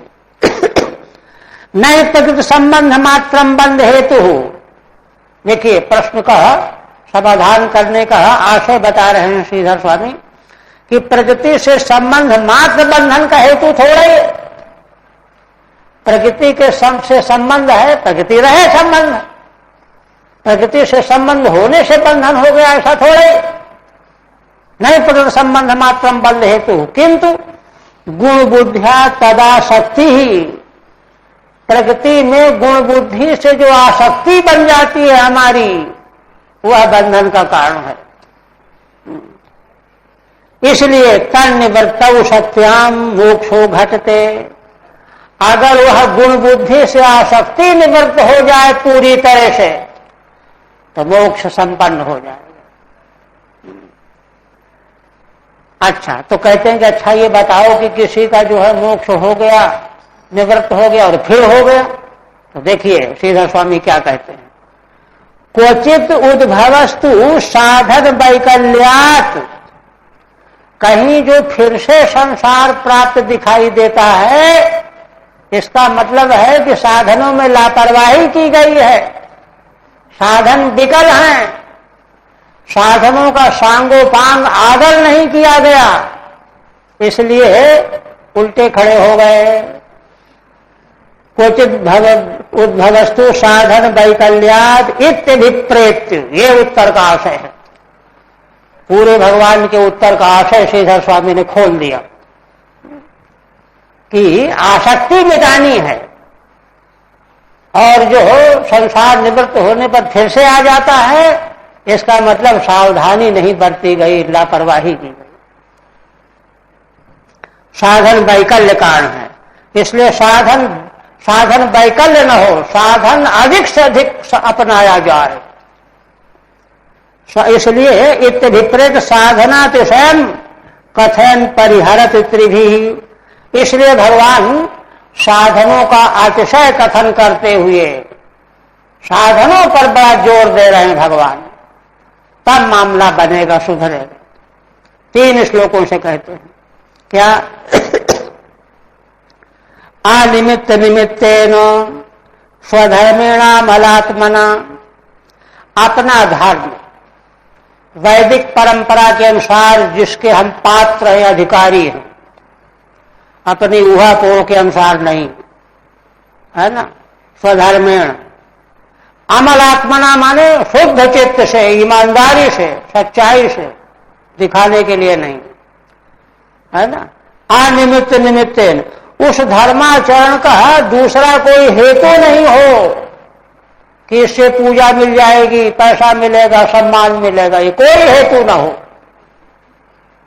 नए प्रकृति संबंध मात्रम बंध हेतु हो। देखिए प्रश्न का समाधान करने का आशय बता रहे हैं श्रीधर स्वामी कि प्रकृति से संबंध मात्र बंधन का हेतु थोड़ा ही। प्रकृति के से संबंध है, प्रकृति रहे संबंध, प्रकृति से संबंध होने से बंधन हो गया ऐसा थोड़ा ही नहीं। प्रकृति संबंध मात्र बंध हेतु, किंतु गुण बुद्धिया तदासक्ति ही, प्रकृति में गुण बुद्धि से जो आसक्ति बन जाती है हमारी, वह बंधन का कारण है। इसलिए तन्निवृत्तौ सत्याम मोक्षो घटते, अगर वह गुण बुद्धि से आसक्ति निवृत्त हो जाए पूरी तरह से तो मोक्ष संपन्न हो जाएगा। अच्छा, तो कहते हैं कि अच्छा ये बताओ कि किसी का जो है मोक्ष हो गया, निवृत्त हो गया और फिर हो गया, तो देखिए श्रीधर स्वामी क्या कहते हैं। क्वचित उद्भवस्तु साधन वैकल्यात, कहीं जो फिर से संसार प्राप्त दिखाई देता है, इसका मतलब है कि साधनों में लापरवाही की गई है, साधन विकल हैं, साधनों का सांगोपांग आदर नहीं किया गया, इसलिए उल्टे खड़े हो गए। क्वचित उद्भवस्तु साधन वैकल्यात इत्यभिप्रेत्य, ये उत्तर का आशय है। पूरे भगवान के उत्तर का आशय श्रीधर स्वामी ने खोल दिया कि आसक्ति मिटानी है, और जो संसार निवृत्त होने पर फिर से आ जाता है, इसका मतलब सावधानी नहीं बरती गई, लापरवाही की गई। साधन वैकल्य कारण है, इसलिए साधन वैकल्य न हो, साधन अधिक से अधिक अपनाया जाए। इसलिए इत्यभिप्रेत साधनातिशयम् कथयन् परिहरत त्रिभिः, इसलिए भगवान साधनों का अतिशय कथन करते हुए साधनों पर बड़ा जोर दे रहे हैं भगवान, तब मामला बनेगा, सुधरेगा। 3 श्लोकों से कहते हैं क्या। अनिमित्त निमित्तेन स्वधर्मेणामलात्मना, अपना धर्म वैदिक परंपरा के अनुसार जिसके हम पात्र हैं, अधिकारी हैं, अपनी ऊहापोह के अनुसार नहीं, है ना। स्वधर्मेण, अमलात्मना माने शुद्ध चित्त से, ईमानदारी से, सच्चाई से, दिखाने के लिए नहीं, है ना। अनिमित्त निमित्तेन, उस धर्माचरण का दूसरा कोई हेतु नहीं हो कि इससे पूजा मिल जाएगी, पैसा मिलेगा, सम्मान मिलेगा, ये कोई हेतु ना हो।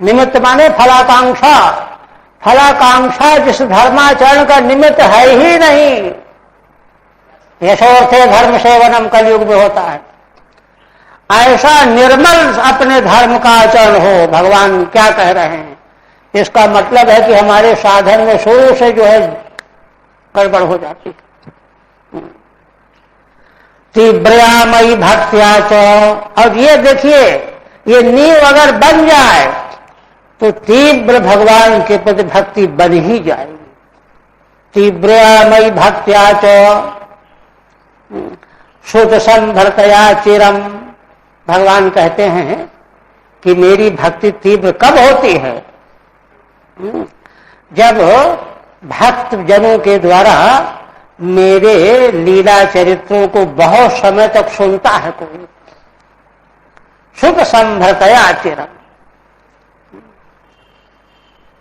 निमित्त माने फलाकांक्षा, फलाकांक्षा जिस धर्माचरण का निमित्त है ही नहीं। यशोर्थे धर्म सेवनम कलयुग में होता है। ऐसा निर्मल अपने धर्म का आचरण हो, भगवान क्या कह रहे हैं। इसका मतलब है कि हमारे साधन में शुरू से जो है गड़बड़ हो जाती है। तीव्रयामयी भक्त्या च, और ये देखिए, ये नींव अगर बन जाए तो तीव्र भगवान के प्रति भक्ति बन ही जाएगी। तीव्रयामयी भक्त्या च श्रुत संभरतया चिरम, भगवान कहते हैं कि मेरी भक्ति तीव्र कब होती है, जब भक्त जनों के द्वारा मेरे लीला चरित्रों को बहुत समय तक सुनता है कोई। सुख संभरतया चिरम,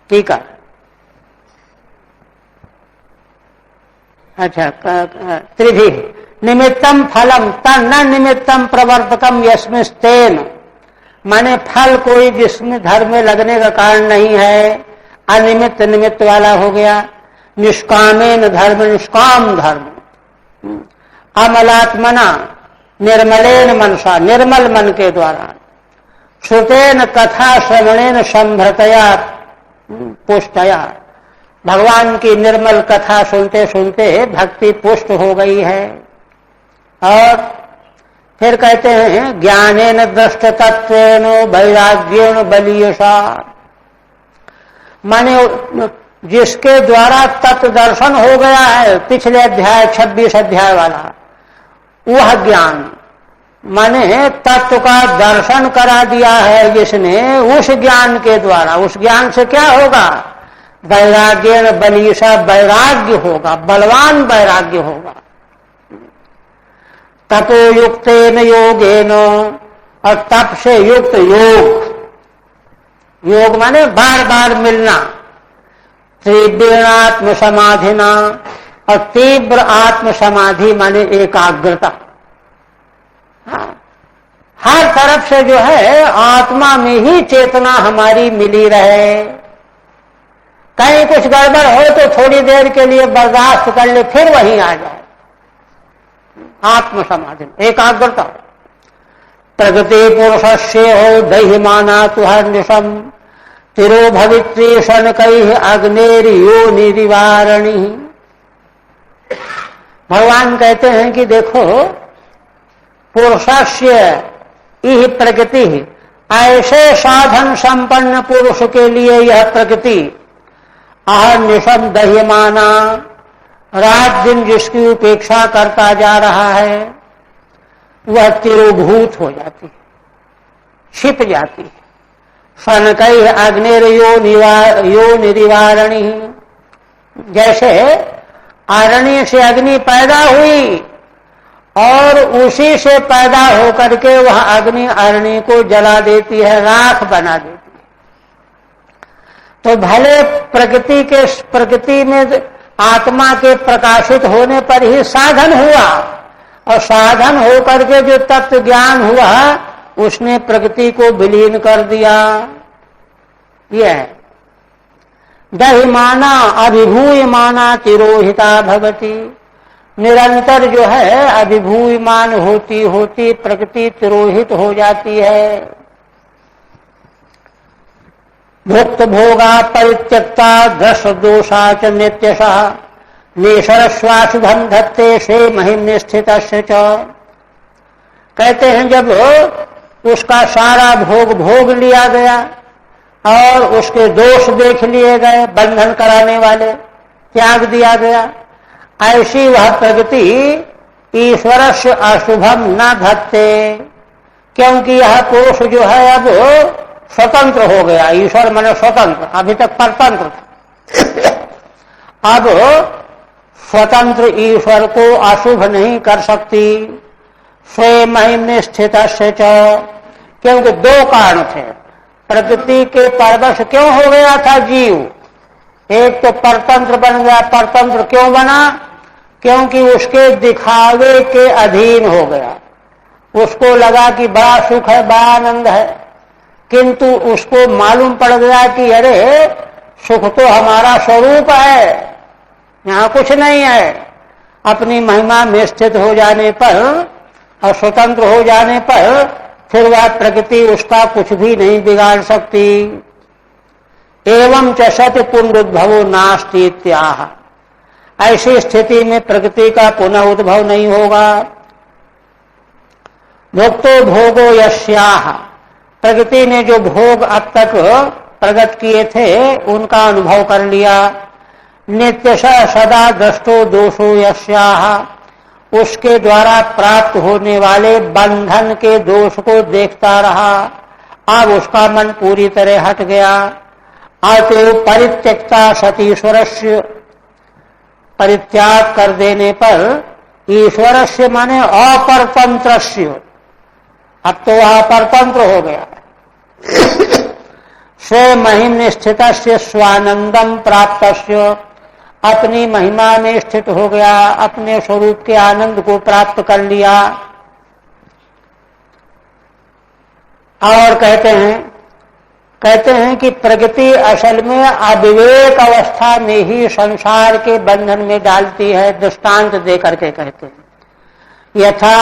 ठीक है। अच्छा, त्रिभी निमित्तम फलम तन्न निमित्तम प्रवर्तकम यस्मिस्तेन, माने फल कोई जिसमें धर्म में लगने का कारण नहीं है, अनिमित्त निमित्त वाला हो गया। निष्कामेन धर्म, निष्काम धर्म। अमलात्मना, निर्मलेन मनसा, निर्मल मन के द्वारा। श्रुतेन कथा श्रवणेन संभृतया पुष्टया, भगवान की निर्मल कथा सुनते सुनते भक्ति पुष्ट हो गई है। और फिर कहते हैं ज्ञानेन दृष्ट तत्वेन वैराग्येन बलीयसा, माने जिसके द्वारा तत्व दर्शन हो गया है, पिछले अध्याय 26 अध्याय वाला वह ज्ञान, माने तत्व का दर्शन करा दिया है जिसने, उस ज्ञान के द्वारा, उस ज्ञान से क्या होगा? वैराग्य बलीसा, वैराग्य होगा, बलवान वैराग्य होगा। तपोयुक्तेन योगेन, और तप से युक्त योग, योग माने बार बार मिलना, तीव्र आत्म समाधिना, और तीव्र आत्म समाधि माने एकाग्रता। हर तरफ से जो है आत्मा में ही चेतना हमारी मिली रहे। कहीं कुछ गड़बड़ हो तो थोड़ी देर के लिए बर्दाश्त कर ले, फिर वहीं आ जाए। आत्म समाधि, एकाग्रता। प्रगति पुरुषस्य हो दहिमाना तुहर्निशम, तिरो भवित्री शनकैः अग्नेर योनि निवारणी। भगवान कहते हैं कि देखो, पुरुषस्य इह प्रकृति, ऐसे साधन संपन्न पुरुष के लिए यह प्रकृति अहर्निशम दह्यमाना, रात दिन जिसकी उपेक्षा करता जा रहा है, वह तिरोभूत हो जाती है, छिप जाती है। शनकैः अग्निर यो निवारणी, जैसे अरण्य से अग्नि पैदा हुई और उसी से पैदा होकर के वह अग्नि अरण्य को जला देती है, राख बना देती है। तो भले प्रकृति में आत्मा के प्रकाशित होने पर ही साधन हुआ, और साधन होकर के जो तत्व ज्ञान हुआ उसने प्रकृति को विलीन कर दिया। यह है दहिमाना अभिभूयमाना तिरोहिता भवती, निरंतर जो है अभिभूयमान होती होती प्रकृति तिरोहित हो जाती है। भुक्त भोगा परित्यक्ता दश दोषा च नित्यशः, नेशरश्वाशुभम धत्ते से महिम स्थित। कहते हैं जब उसका सारा भोग भोग लिया गया और उसके दोष देख लिए गए, बंधन कराने वाले त्याग दिया गया, ऐसी वह प्रगति ईश्वर से अशुभम न धत्ते, क्योंकि यह पुरुष जो है अब स्वतंत्र हो गया। ईश्वर माने स्वतंत्र, अभी तक परतंत्र था, अब स्वतंत्र ईश्वर को अशुभ नहीं कर सकती। स्वे महिम स्थित, क्योंकि दो कारण थे। प्रकृति के परवश क्यों हो गया था जीव? एक तो परतंत्र बन गया। परतंत्र क्यों बना? क्योंकि उसके दिखावे के अधीन हो गया। उसको लगा कि बड़ा सुख है, बड़ा आनंद है, किंतु उसको मालूम पड़ गया कि अरे सुख तो हमारा स्वरूप है, यहाँ कुछ नहीं है। अपनी महिमा में स्थित हो जाने पर और स्वतंत्र हो जाने पर फिर वह प्रकृति उसका कुछ भी नहीं बिगाड़ सकती। एवं च सत्य पुनरुद्भवो नास्ति इत्याह, ऐसी स्थिति में प्रकृति का पुनः उद्भव नहीं होगा। भोक्तो भोगो यस्याह, प्रकृति ने जो भोग अब तक प्रकट किए थे उनका अनुभव कर लिया। नित्यश सदा दृष्टो दोषो यस्याह, उसके द्वारा प्राप्त होने वाले बंधन के दोष को देखता रहा। अब उसका मन पूरी तरह हट गया। अतएव परित्यक्ता सतीश्वरस्य, परित्याग कर देने पर ईश्वरस्य माने अपरतंत्रस्य, अब तो वह परतंत्र हो गया। स्व महिम स्थितस्य स्वानंदम प्राप्तस्य, अपनी महिमा में स्थित हो गया, अपने स्वरूप के आनंद को प्राप्त कर लिया। और कहते हैं कि प्रकृति असल में अविवेक अवस्था में ही संसार के बंधन में डालती है। दृष्टांत देकर के कहते हैं, यथा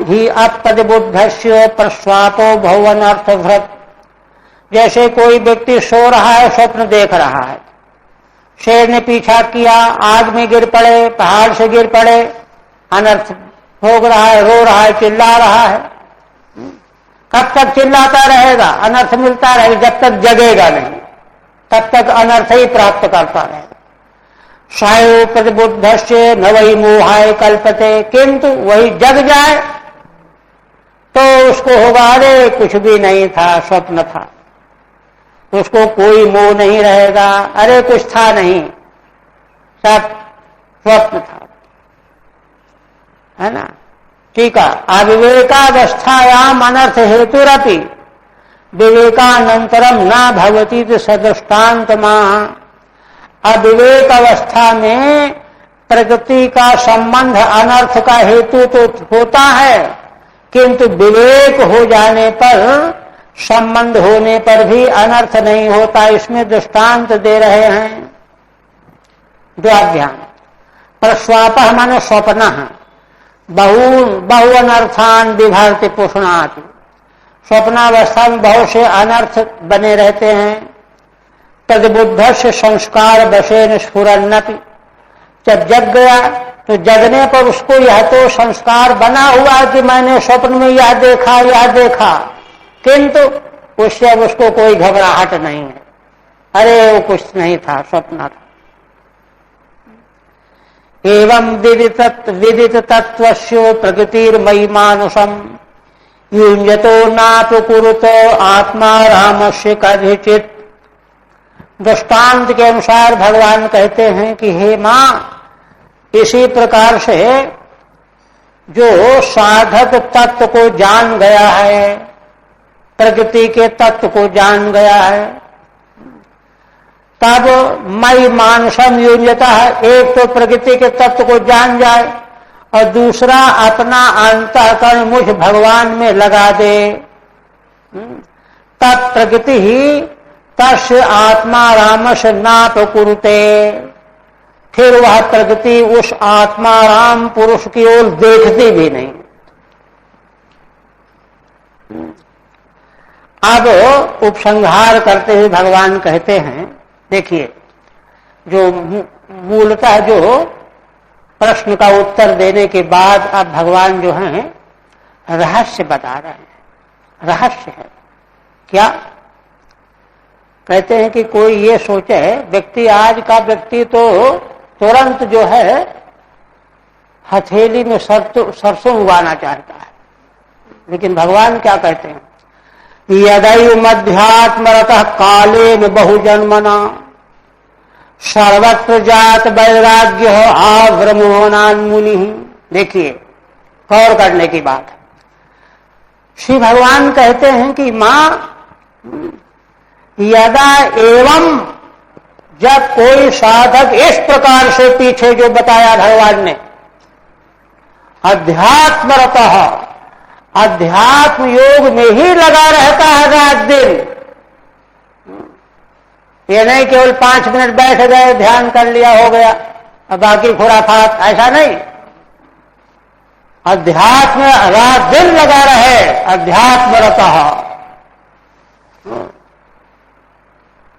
ही अपदबुद्धस्य प्रस्वापो भवन अर्थभृत, जैसे कोई व्यक्ति सो रहा है, स्वप्न देख रहा है, शेर ने पीछा किया, आग में गिर पड़े, पहाड़ से गिर पड़े, अनर्थ भोग रहा है, रो रहा है, चिल्ला रहा है। कब तक चिल्लाता रहेगा? अनर्थ मिलता रहेगा। जब तक जगेगा नहीं तब तक अनर्थ ही प्राप्त करता रहेगा। सायो प्रतिबुद्ध से न वही मोहाय कल्पते, किंतु वही जग जाए तो उसको होगा अरे कुछ भी नहीं था, स्वप्न था। उसको कोई मोह नहीं रहेगा, अरे कुछ था नहीं, सब स्वप्न था, है ना। ठीक है। अविवेकावस्थायाम अनर्थ हेतुरपि विवेकानंतरम न भवती सदृष्टान्त माह। अविवेक अवस्था में प्रकृति का संबंध अनर्थ का हेतु तो होता है, किंतु विवेक हो जाने पर, संबंध होने पर भी अनर्थ नहीं होता। इसमें दृष्टांत दे रहे हैं द्वाध्यान। प्रस्वाप माने स्वप्न, बहु अनर्थान विभाति पुष्णात्। स्वप्नावस्था में बहुत से अनर्थ बने रहते हैं। तद्बुद्ध से संस्कार वशेन स्फुरन्नपि। जब जग गया तो जगने पर उसको यह तो संस्कार बना हुआ कि मैंने स्वप्न में यह देखा, किंतु उससे अब उसको कोई घबराहट नहीं है, अरे वो कुछ नहीं था, स्वप्न था। एवं विदित तत्वस्य प्रकृतिर्मयि मानुषम युञ्जतो नापकुरुतो आत्मा रामस्य कदाचित्। दृष्टांत के अनुसार भगवान कहते हैं कि हे मां, इसी प्रकार से जो साधक तत्व को जान गया है, प्रकृति के तत्व को जान गया है, तब मई मानसम युञ्जता है। एक तो प्रकृति के तत्व को जान जाए और दूसरा अपना अंतःकरण मुझ भगवान में लगा दे, तब प्रकृति ही तस्य आत्मा रामश नाप कुरुते। फिर वह प्रकृति उस आत्मा राम पुरुष की ओर देखती भी नहीं। अब उपसंहार करते हुए भगवान कहते हैं, देखिए, जो मूलतः जो प्रश्न का उत्तर देने के बाद अब भगवान जो हैं रहस्य बता रहे हैं। रहस्य है क्या? कहते हैं कि कोई ये सोचे, व्यक्ति, आज का व्यक्ति तो तुरंत जो है हथेली में सरसों उगाना चाहता है, लेकिन भगवान क्या कहते हैं? यदैव मध्यात्मरतः कालेन बहुजन्मना सर्वत्र जात वैराग्य आव्रमोहनान्मुनि। देखिए, गौर करने की बात है। श्री भगवान कहते हैं कि मां, यदा एवं, जब कोई साधक इस प्रकार से पीछे जो बताया भगवान ने, अध्यात्मरतः, अध्यात्म योग में ही लगा रहता है रात दिन। ये नहीं केवल 5 मिनट बैठ गए, ध्यान कर लिया, हो गया, और बाकी खुराफात, ऐसा नहीं। अध्यात्म रात दिन लगा रहे, अध्यात्मरतः।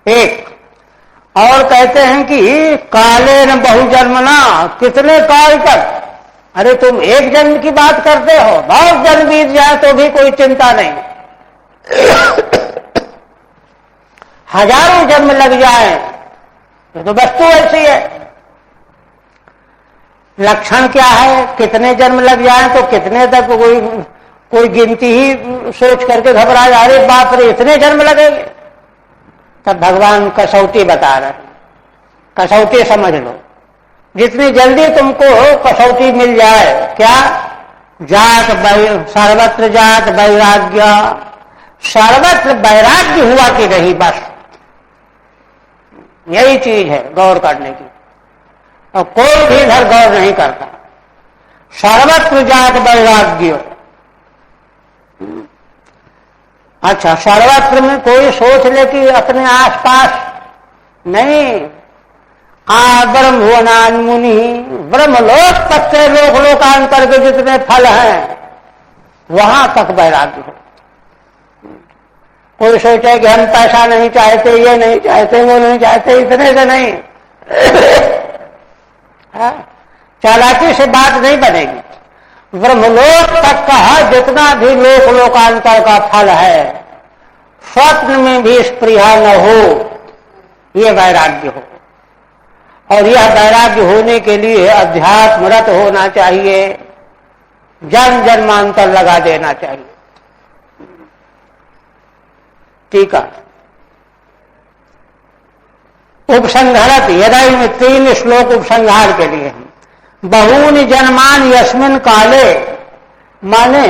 एक और कहते हैं कि काले न बहुजन्मना, कितने काल तक? अरे तुम एक जन्म की बात करते हो, बहुत जन्म बीत जाए तो भी कोई चिंता नहीं। हजारों जन्म लग जाए तो वस्तु ऐसी है। लक्षण क्या है? कितने जन्म लग जाए तो कितने तक कोई गिनती ही सोच करके घबरा जा रहे, बाप रे इतने जन्म लगेंगे। तब भगवान कसौटी बता रहे, कसौटी समझ लो, जितनी जल्दी तुमको कसौटी मिल जाए। क्या? सर्वत्र जात वैराग्य, सर्वत्र वैराग्य हुआ कि नहीं, बस यही चीज है गौर करने की, और कोई भी इधर गौर नहीं करता। सर्वत्र जात वैराग्य। अच्छा, सर्वत्र में कोई सोच ले कि अपने आसपास नहीं। ब्रह्मोनान्मुनि, ब्रह्मलोक तक के लोकांतर के जितने फल हैं वहां तक वैराग्य हो। कोई सोचे कि हम पैसा नहीं चाहते, ये नहीं चाहते, वो नहीं चाहते, इतने से नहीं। चालाकी से बात नहीं बनेगी। ब्रह्मलोक तक का जितना भी लोकांतर का फल है, स्वप्न में भी स्पृहा न हो, ये वैराग्य हो। और यह वैराग्य होने के लिए अध्यात्मरत होना चाहिए, जन्म जन्मांतर लगा देना चाहिए। टीका उपसंहारत यदाई में 3 श्लोक उपसंहार के लिए हैं। बहूनि जन्मान यस्मिन काले, माने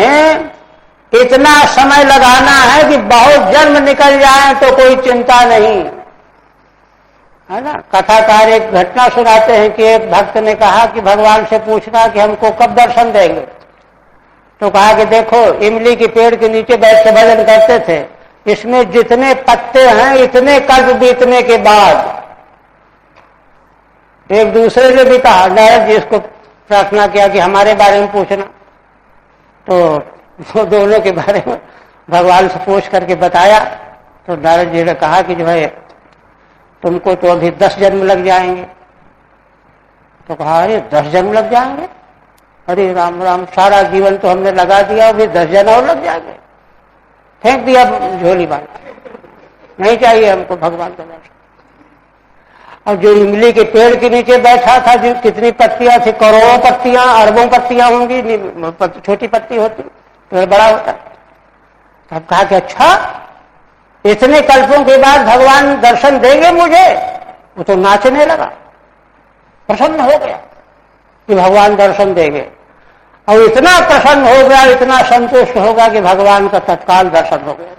इतना समय लगाना है कि बहुत जन्म निकल जाए तो कोई चिंता नहीं, है ना। कथाकार एक घटना सुनाते हैं कि एक भक्त ने कहा कि भगवान से पूछना कि हमको कब दर्शन देंगे। तो कहा कि देखो, इमली के पेड़ के नीचे बैठ के भजन करते थे, इसमें जितने पत्ते हैं इतने कल्प बीतने के बाद। एक दूसरे ने भी कहा, नारद जी इसको प्रार्थना किया कि हमारे बारे में पूछना। तो वो दोनों के बारे में भगवान से पूछ करके बताया। तो नारद जी ने कहा कि जो है तुमको तो अभी 10 जन्म लग जाएंगे। तो कहा, अरे 10 जन्म लग जाएंगे? अरे राम राम, सारा जीवन तो हमने लगा दिया, अभी 10 जन्म और लग जाएंगे। फेंक दिया झोली बात, नहीं चाहिए हमको भगवान का दर्शन। और जो इमली के पेड़ के नीचे बैठा था, जो कितनी पत्तियां थी, करोड़ों पत्तियां, अरबों पत्तियां होंगी, छोटी पत्ती होती, पेड़ बड़ा होता। तब कहा कि अच्छा, इतने कल्पों के बाद भगवान दर्शन देंगे मुझे? वो तो नाचने लगा, प्रसन्न हो गया कि भगवान दर्शन देंगे। और इतना प्रसन्न हो गया, इतना संतुष्ट होगा कि भगवान का तत्काल दर्शन हो गया।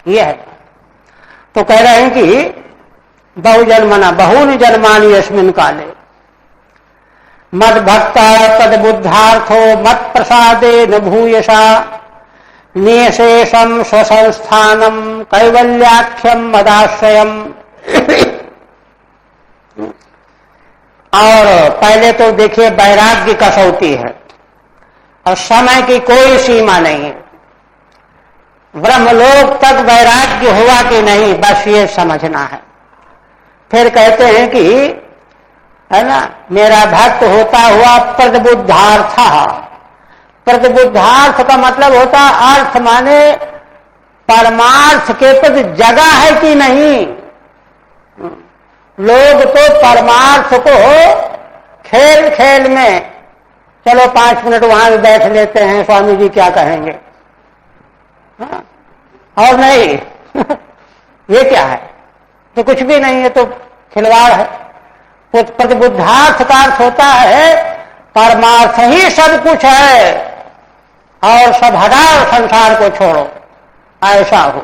यह है। तो कह रहे हैं कि बहुजन्मना बहूनि जन्मानि यस्मिन् काले मद भक्ता तद बुद्धार्थो मत प्रसादे न भूयसा निशेषम स्वसंस्थानम कैवल्याख्यम मदाश्रयम। और पहले तो देखिए, वैराग्य कसौटी है और समय की कोई सीमा नहीं है। ब्रह्मलोक तक वैराग्य हुआ कि नहीं, बस ये समझना है। फिर कहते हैं कि, है ना, मेरा भक्त होता हुआ प्रदबुद्धार्थ। प्रदबुद्धार्थ का मतलब होता अर्थ, माने परमार्थ के प्रति जगह है कि नहीं। लोग तो परमार्थ को खेल खेल में, चलो 5 मिनट वहां भी बैठ लेते हैं, स्वामी जी क्या कहेंगे, हाँ? और नहीं ये क्या है, तो कुछ भी नहीं है, तो खिलवाड़ है। प्रतिबुद्धार्थ का अर्थ होता है परमार्थ ही सब कुछ है और सब हटाओ, संसार को छोड़ो, ऐसा हो।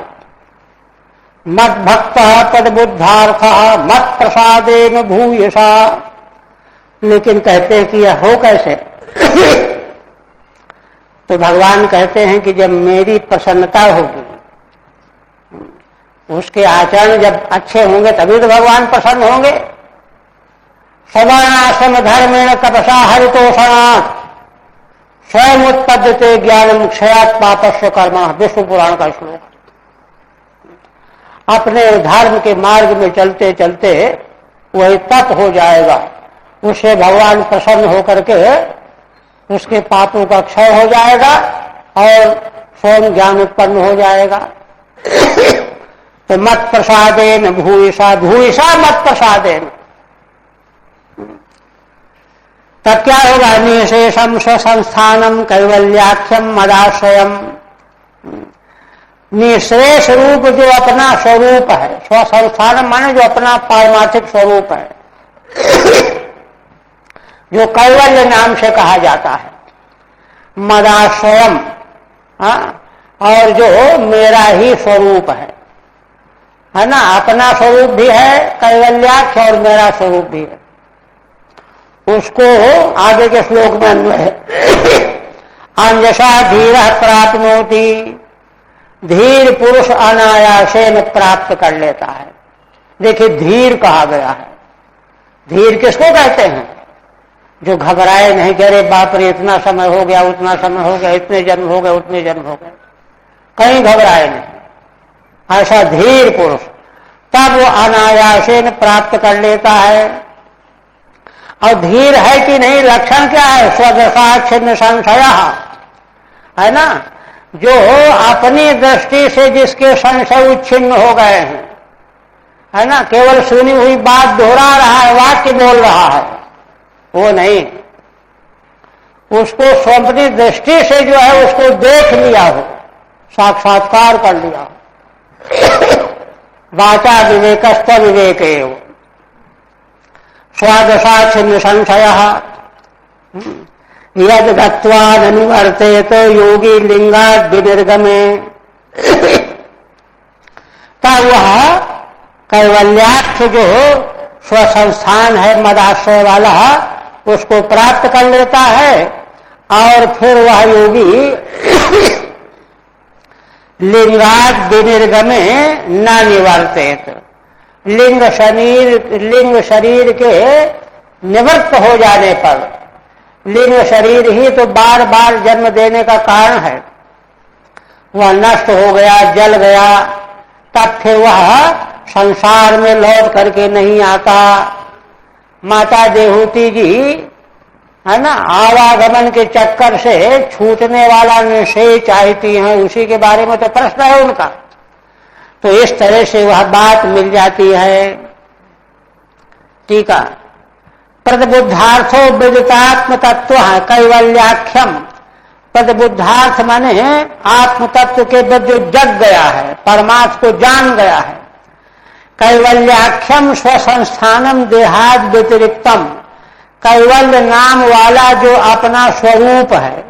मत भक्त तद्बुद्धार्थ मत प्रसादेन भूयसा। लेकिन कहते हैं कि यह हो कैसे? तो भगवान कहते हैं कि जब मेरी प्रसन्नता होगी, उसके आचरण जब अच्छे होंगे तभी तो भगवान प्रसन्न होंगे। सवर्णाश्रम धर्मेण तपसा हरितोषणात् स्वयं उत्पद्यते ज्ञानम क्षयात् पापस्य कर्म। विष्णु पुराण का श्लोक। अपने धर्म के मार्ग में चलते चलते वही तप हो जाएगा, उससे भगवान प्रसन्न होकर के उसके पापों का क्षय हो जाएगा और स्वयं ज्ञान उत्पन्न हो जाएगा। तो मत प्रसादेन भूयसा, भूयसा मत प्रसादेन। तब क्या होगा? निशेषम स्वसंस्थानम कैवल्याख्यम मदाश्रयम। निःश्रेष रूप जो अपना स्वरूप है, स्वसंस्थान माने जो अपना पारमार्थिक स्वरूप है, जो कैवल्य नाम से कहा जाता है, मदाश्रयम, और जो मेरा ही स्वरूप है ना। अपना स्वरूप भी है कैवल्याख्य और मेरा स्वरूप भी है। उसको आगे के श्लोक में अन्वय है। अंजसा धीर प्राप्नोति, धीर पुरुष अनायासेन प्राप्त कर लेता है। देखिए, धीर कहा गया है। धीर किसको कहते हैं? जो घबराए नहीं, कि अरे बाप रे इतना समय हो गया, उतना समय हो गया, इतने जन्म हो गए, उतने जन्म हो गए, कहीं घबराए नहीं। ऐसा धीर पुरुष तब वो अनायासेन प्राप्त कर लेता है। और धीर है कि नहीं, लक्षण क्या है? स्वदशा छिन्न संशय, है ना। जो अपनी दृष्टि से जिसके संशय उच्छिन्न हो गए हैं, है ना, केवल सुनी हुई बात दोहरा रहा है, वाक्य बोल रहा है, वो नहीं। उसको अपनी दृष्टि से जो है उसको देख लिया हो, साक्षात्कार कर लिया। वाचा विवेकस्थ विवेकेव स्वादशा छिन्न संशय यद गत्वा न निवर्तेत योगी लिंगाद विनिर्गमे। तब वह कैवल्याक्ष जो स्वसंस्थान है मदाश्रय वाला उसको प्राप्त कर लेता है और फिर वह योगी लिंगाद विनिर्गमे न निवर्तेत लिंग शरीर के निवृत्त हो जाने पर, लिंग शरीर ही तो बार बार जन्म देने का कारण है, वह नष्ट हो गया, जल गया, तब फिर वह संसार में लौट करके नहीं आता। माता देहूती जी है ना, आवागमन के चक्कर से छूटने वाला निश्चय चाहती हैं, उसी के बारे में तो प्रश्न है उनका। तो इस तरह से वह बात मिल जाती है। ठीक है, प्रदबुद्धार्थो विदितात्म तत्व कैवल्याख्यम। प्रदबुद्धार्थ माने आत्म तत्व के बाद जो जग गया है, परमात्मा को जान गया है। कैवल्याख्यम स्वसंस्थानम देहाद व्यतिरिक्तम, कैवल्य नाम वाला जो अपना स्वरूप है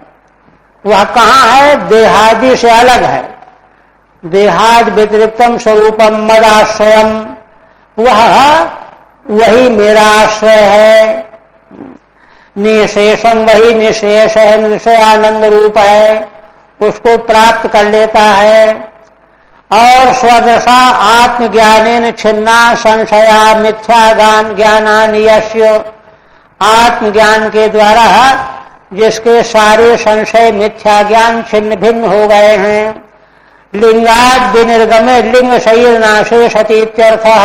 वह कहाँ है? देहादि से अलग है। देहाद व्यतिरिक्तम स्वरूपम मदाश्रयम, वही मेरा आश्रय है। निशेषम, वही निशेष है, निश्चयानंद रूप है, उसको प्राप्त कर लेता है। और स्वदशा आत्मज्ञानेन छिन्ना संशया मिथ्या ज्ञानान यस्य, आत्मज्ञान के द्वारा जिसके सारे संशय मिथ्या ज्ञान छिन्न भिन्न हो गए हैं। लिंगाद विनिर्गमे, लिंग शरीर नाशे सती इत्यर्थः,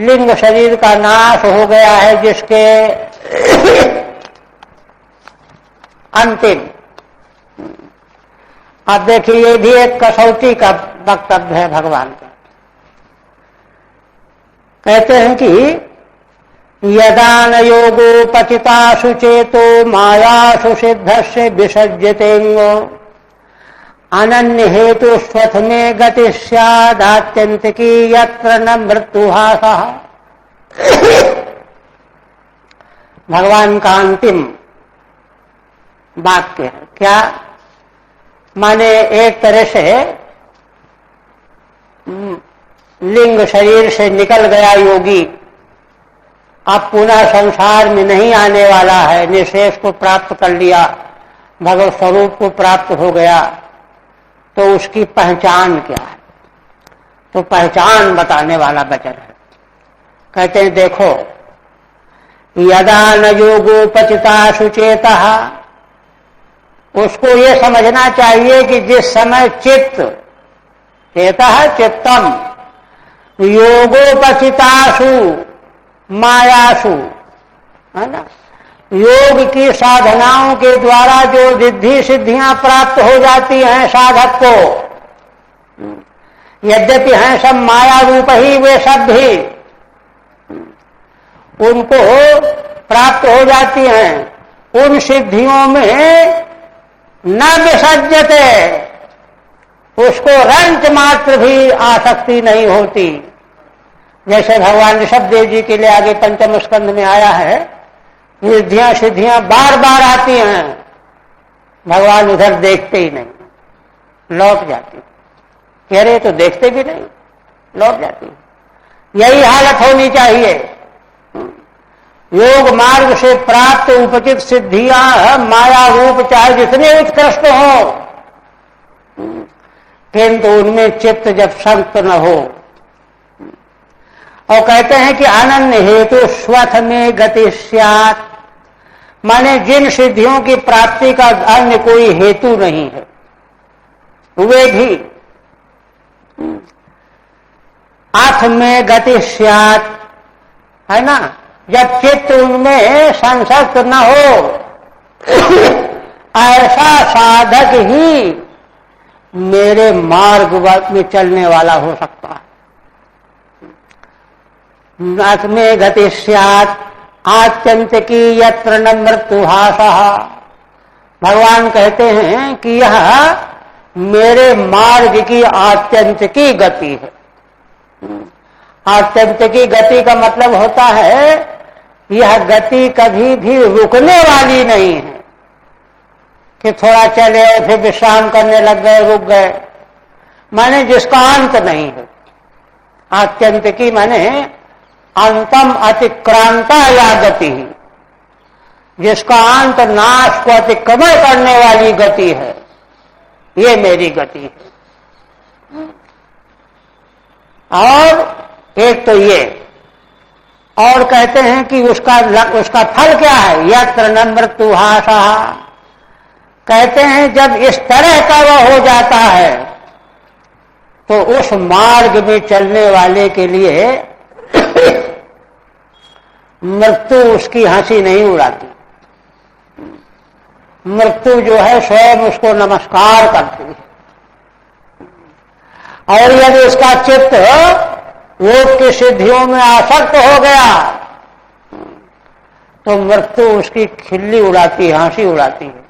लिंग शरीर का नाश हो गया है जिसके अंतिम। अब देखिए ये भी एक कसौटी का वक्तव्य है भगवान का। कहते हैं कि यदा न योगोपचितासु चेतो मायासु सिद्धस्य विसज्जतेंगो अनन्य हेतु स्वथ में गति स्यादात्यंतिकी यत्र न मृत्युहासः। भगवान का अंतिम वाक्य है। क्या माने? एक तरह से लिंग शरीर से निकल गया योगी, अब पुनः संसार में नहीं आने वाला है, निशेष को प्राप्त कर लिया, भगवत स्वरूप को प्राप्त हो गया, तो उसकी पहचान क्या है? तो पहचान बताने वाला वचन है। कहते हैं देखो, यदा न योगोपचितासु चेतः, उसको ये समझना चाहिए कि जिस समय चित्त, चेतः चित्तम, योगोपचितासु मायासु, है ना, योग की साधनाओं के द्वारा जो रिद्धि सिद्धियां प्राप्त हो जाती हैं साधक को, यद्यपि हैं सब माया रूप ही, वे सब भी उनको प्राप्त हो जाती हैं। उन सिद्धियों में न विसज्जते, उसको रंच मात्र भी आसक्ति नहीं होती। जैसे भगवान ऋषभदेव जी के लिए आगे पंचम स्कंध में आया है, रिद्धियां सिद्धियां बार बार आती हैं, भगवान उधर देखते ही नहीं, लौट जाती। कह रहे तो देखते भी नहीं, लौट जाती। यही हालत होनी चाहिए। योग मार्ग से प्राप्त उपचित सिद्धियां माया रूप चाहे जितने उत्कृष्ट हो, किंतु उनमें चित्त जब संत न हो। और कहते हैं कि अनन्य हेतु स्वथ में गति स्यात्, माने जिन सिद्धियों की प्राप्ति का अन्य कोई हेतु नहीं है, वे भी अथ में गति स्यात्, है ना, जब चित्त उनमें संसक्त न हो, ऐसा साधक ही मेरे मार्ग में चलने वाला हो सकता है। अथ में गति स्यात् आत्यंतिकी यत्र न मृत्युहासः। भगवान कहते हैं कि यह मेरे मार्ग की आत्यंतिकी गति है। आत्यंतिकी गति का मतलब होता है यह गति कभी भी रुकने वाली नहीं है कि थोड़ा चले फिर विश्राम करने लग गए, रुक गए, माने जिसका अंत नहीं है। आत्यंतिकी माने अंतम अतिक्रांता या गति, जिसका अंत नाश को अतिक्रमण करने वाली गति है, ये मेरी गति है। और एक तो ये, और कहते हैं कि उसका फल क्या है, यत्र न मृत्युहासा। कहते हैं जब इस तरह का वह हो जाता है तो उस मार्ग में चलने वाले के लिए मृत्यु उसकी हंसी नहीं उड़ाती। मृत्यु जो है स्वयं उसको नमस्कार करती है। और यदि उसका चित्त योग की सिद्धियों में आसक्त हो गया तो मृत्यु उसकी खिल्ली उड़ाती है, हंसी उड़ाती है।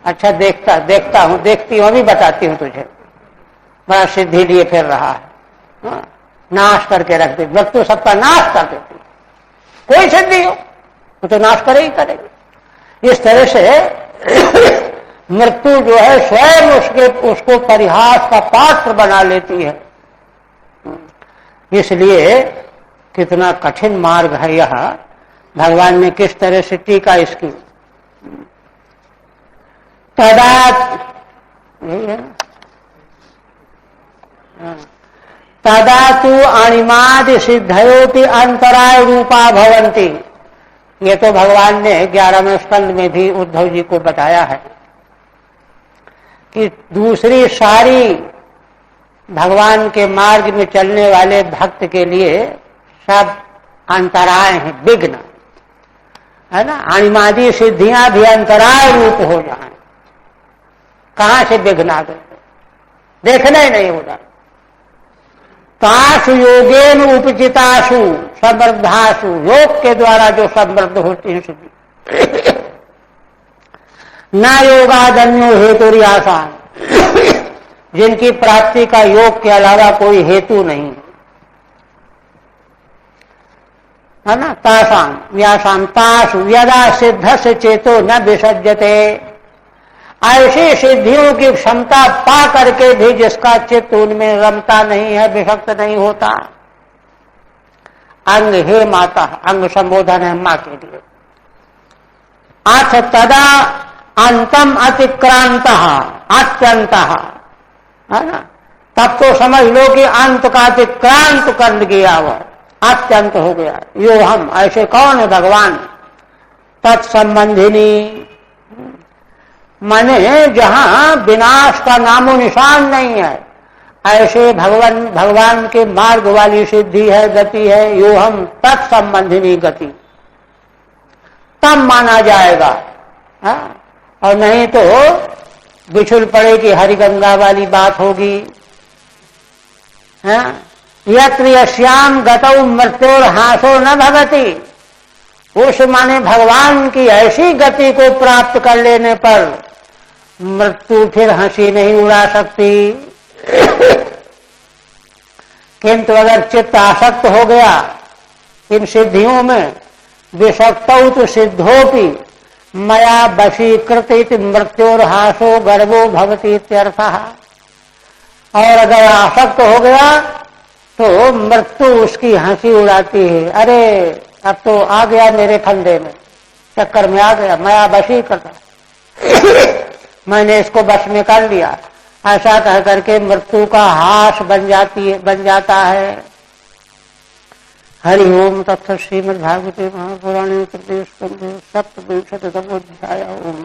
अच्छा देखता हूं, देखती हूं, अभी बताती हूं तुझे, बड़ा सिद्धि लिए फिर रहा है, नाश करके रख दे। मृत्यु सबका नाश कर देती, कोई सिद्धि हो वो तो नाश करे ही करेगी। इस तरह से मृत्यु जो है स्वयं उसको परिहास का पात्र बना लेती है। इसलिए कितना कठिन मार्ग है यह। भगवान ने किस तरह से टीका इसकी, तदा तु अणिमादि सिद्धयोपि अंतराय रूपा भवन्ति। ये तो भगवान ने 11वें स्कंद में भी उद्धव जी को बताया है कि दूसरी सारी भगवान के मार्ग में चलने वाले भक्त के लिए सब अंतराय हैं, विघ्न है ना। अणिमादि सिद्धियां भी अंतराय रूप हो जाए, कहां से विघ्न आ गए, देखना ही नहीं होगा। तासु योगेन उपचितासु समृद्धासु, योग के द्वारा जो समृद्ध होती है सिद्धि, न योगादन्यो हेतु आसान, जिनकी प्राप्ति का योग के अलावा कोई हेतु नहीं है ना। तासाम व्यासाम तासु यदा सिद्ध से चेतो न विसर्जते, ऐसी सिद्धियों की क्षमता पा करके भी जिसका चित्त उनमें रमता नहीं है, विषक्त नहीं होता। अंग हे माता, अंग संबोधन है मां के लिए। अथ तदा अंतम अतिक्रांत अत्यंत, है ना, तब तो समझ लो कि अंत का अतिक्रांत कर गया, वह अत्यंत हो गया। यो हम, ऐसे कौन है भगवान, तत्संबंधिनी, माने जहां विनाश का नामो निशान नहीं है, ऐसे भगवान के मार्ग वाली सिद्धि है, गति है। यो हम तत्संबंधिनी गति, तब माना जाएगा। और नहीं तो बिछुल पड़े कि हरिगंगा वाली बात होगी। यत्र यस्याम गतौ मृत्योर हासो न भवति, उस माने भगवान की ऐसी गति को प्राप्त कर लेने पर मृत्यु फिर हंसी नहीं उड़ा सकती। किंतु अगर चित्त आसक्त हो गया इन सिद्धियों में, विषक्तौ तो सिद्धोपि मया वशीकृत इति मृत्योर हासो गर्वो भवति इत्यर्थः। और अगर आसक्त हो गया तो मृत्यु उसकी हंसी उड़ाती है, अरे अब तो आ गया मेरे फंदे में, चक्कर में आ गया, मया वशीकृत, मैंने इसको बस में कर लिया। ऐसा कह करके मृत्यु का हास बन जाता है। हरि ओम तत्सत। श्रीमद्भागवते महापुराणे तृतीय स्कंधे सप्तविंशतितमो अध्याय। ओम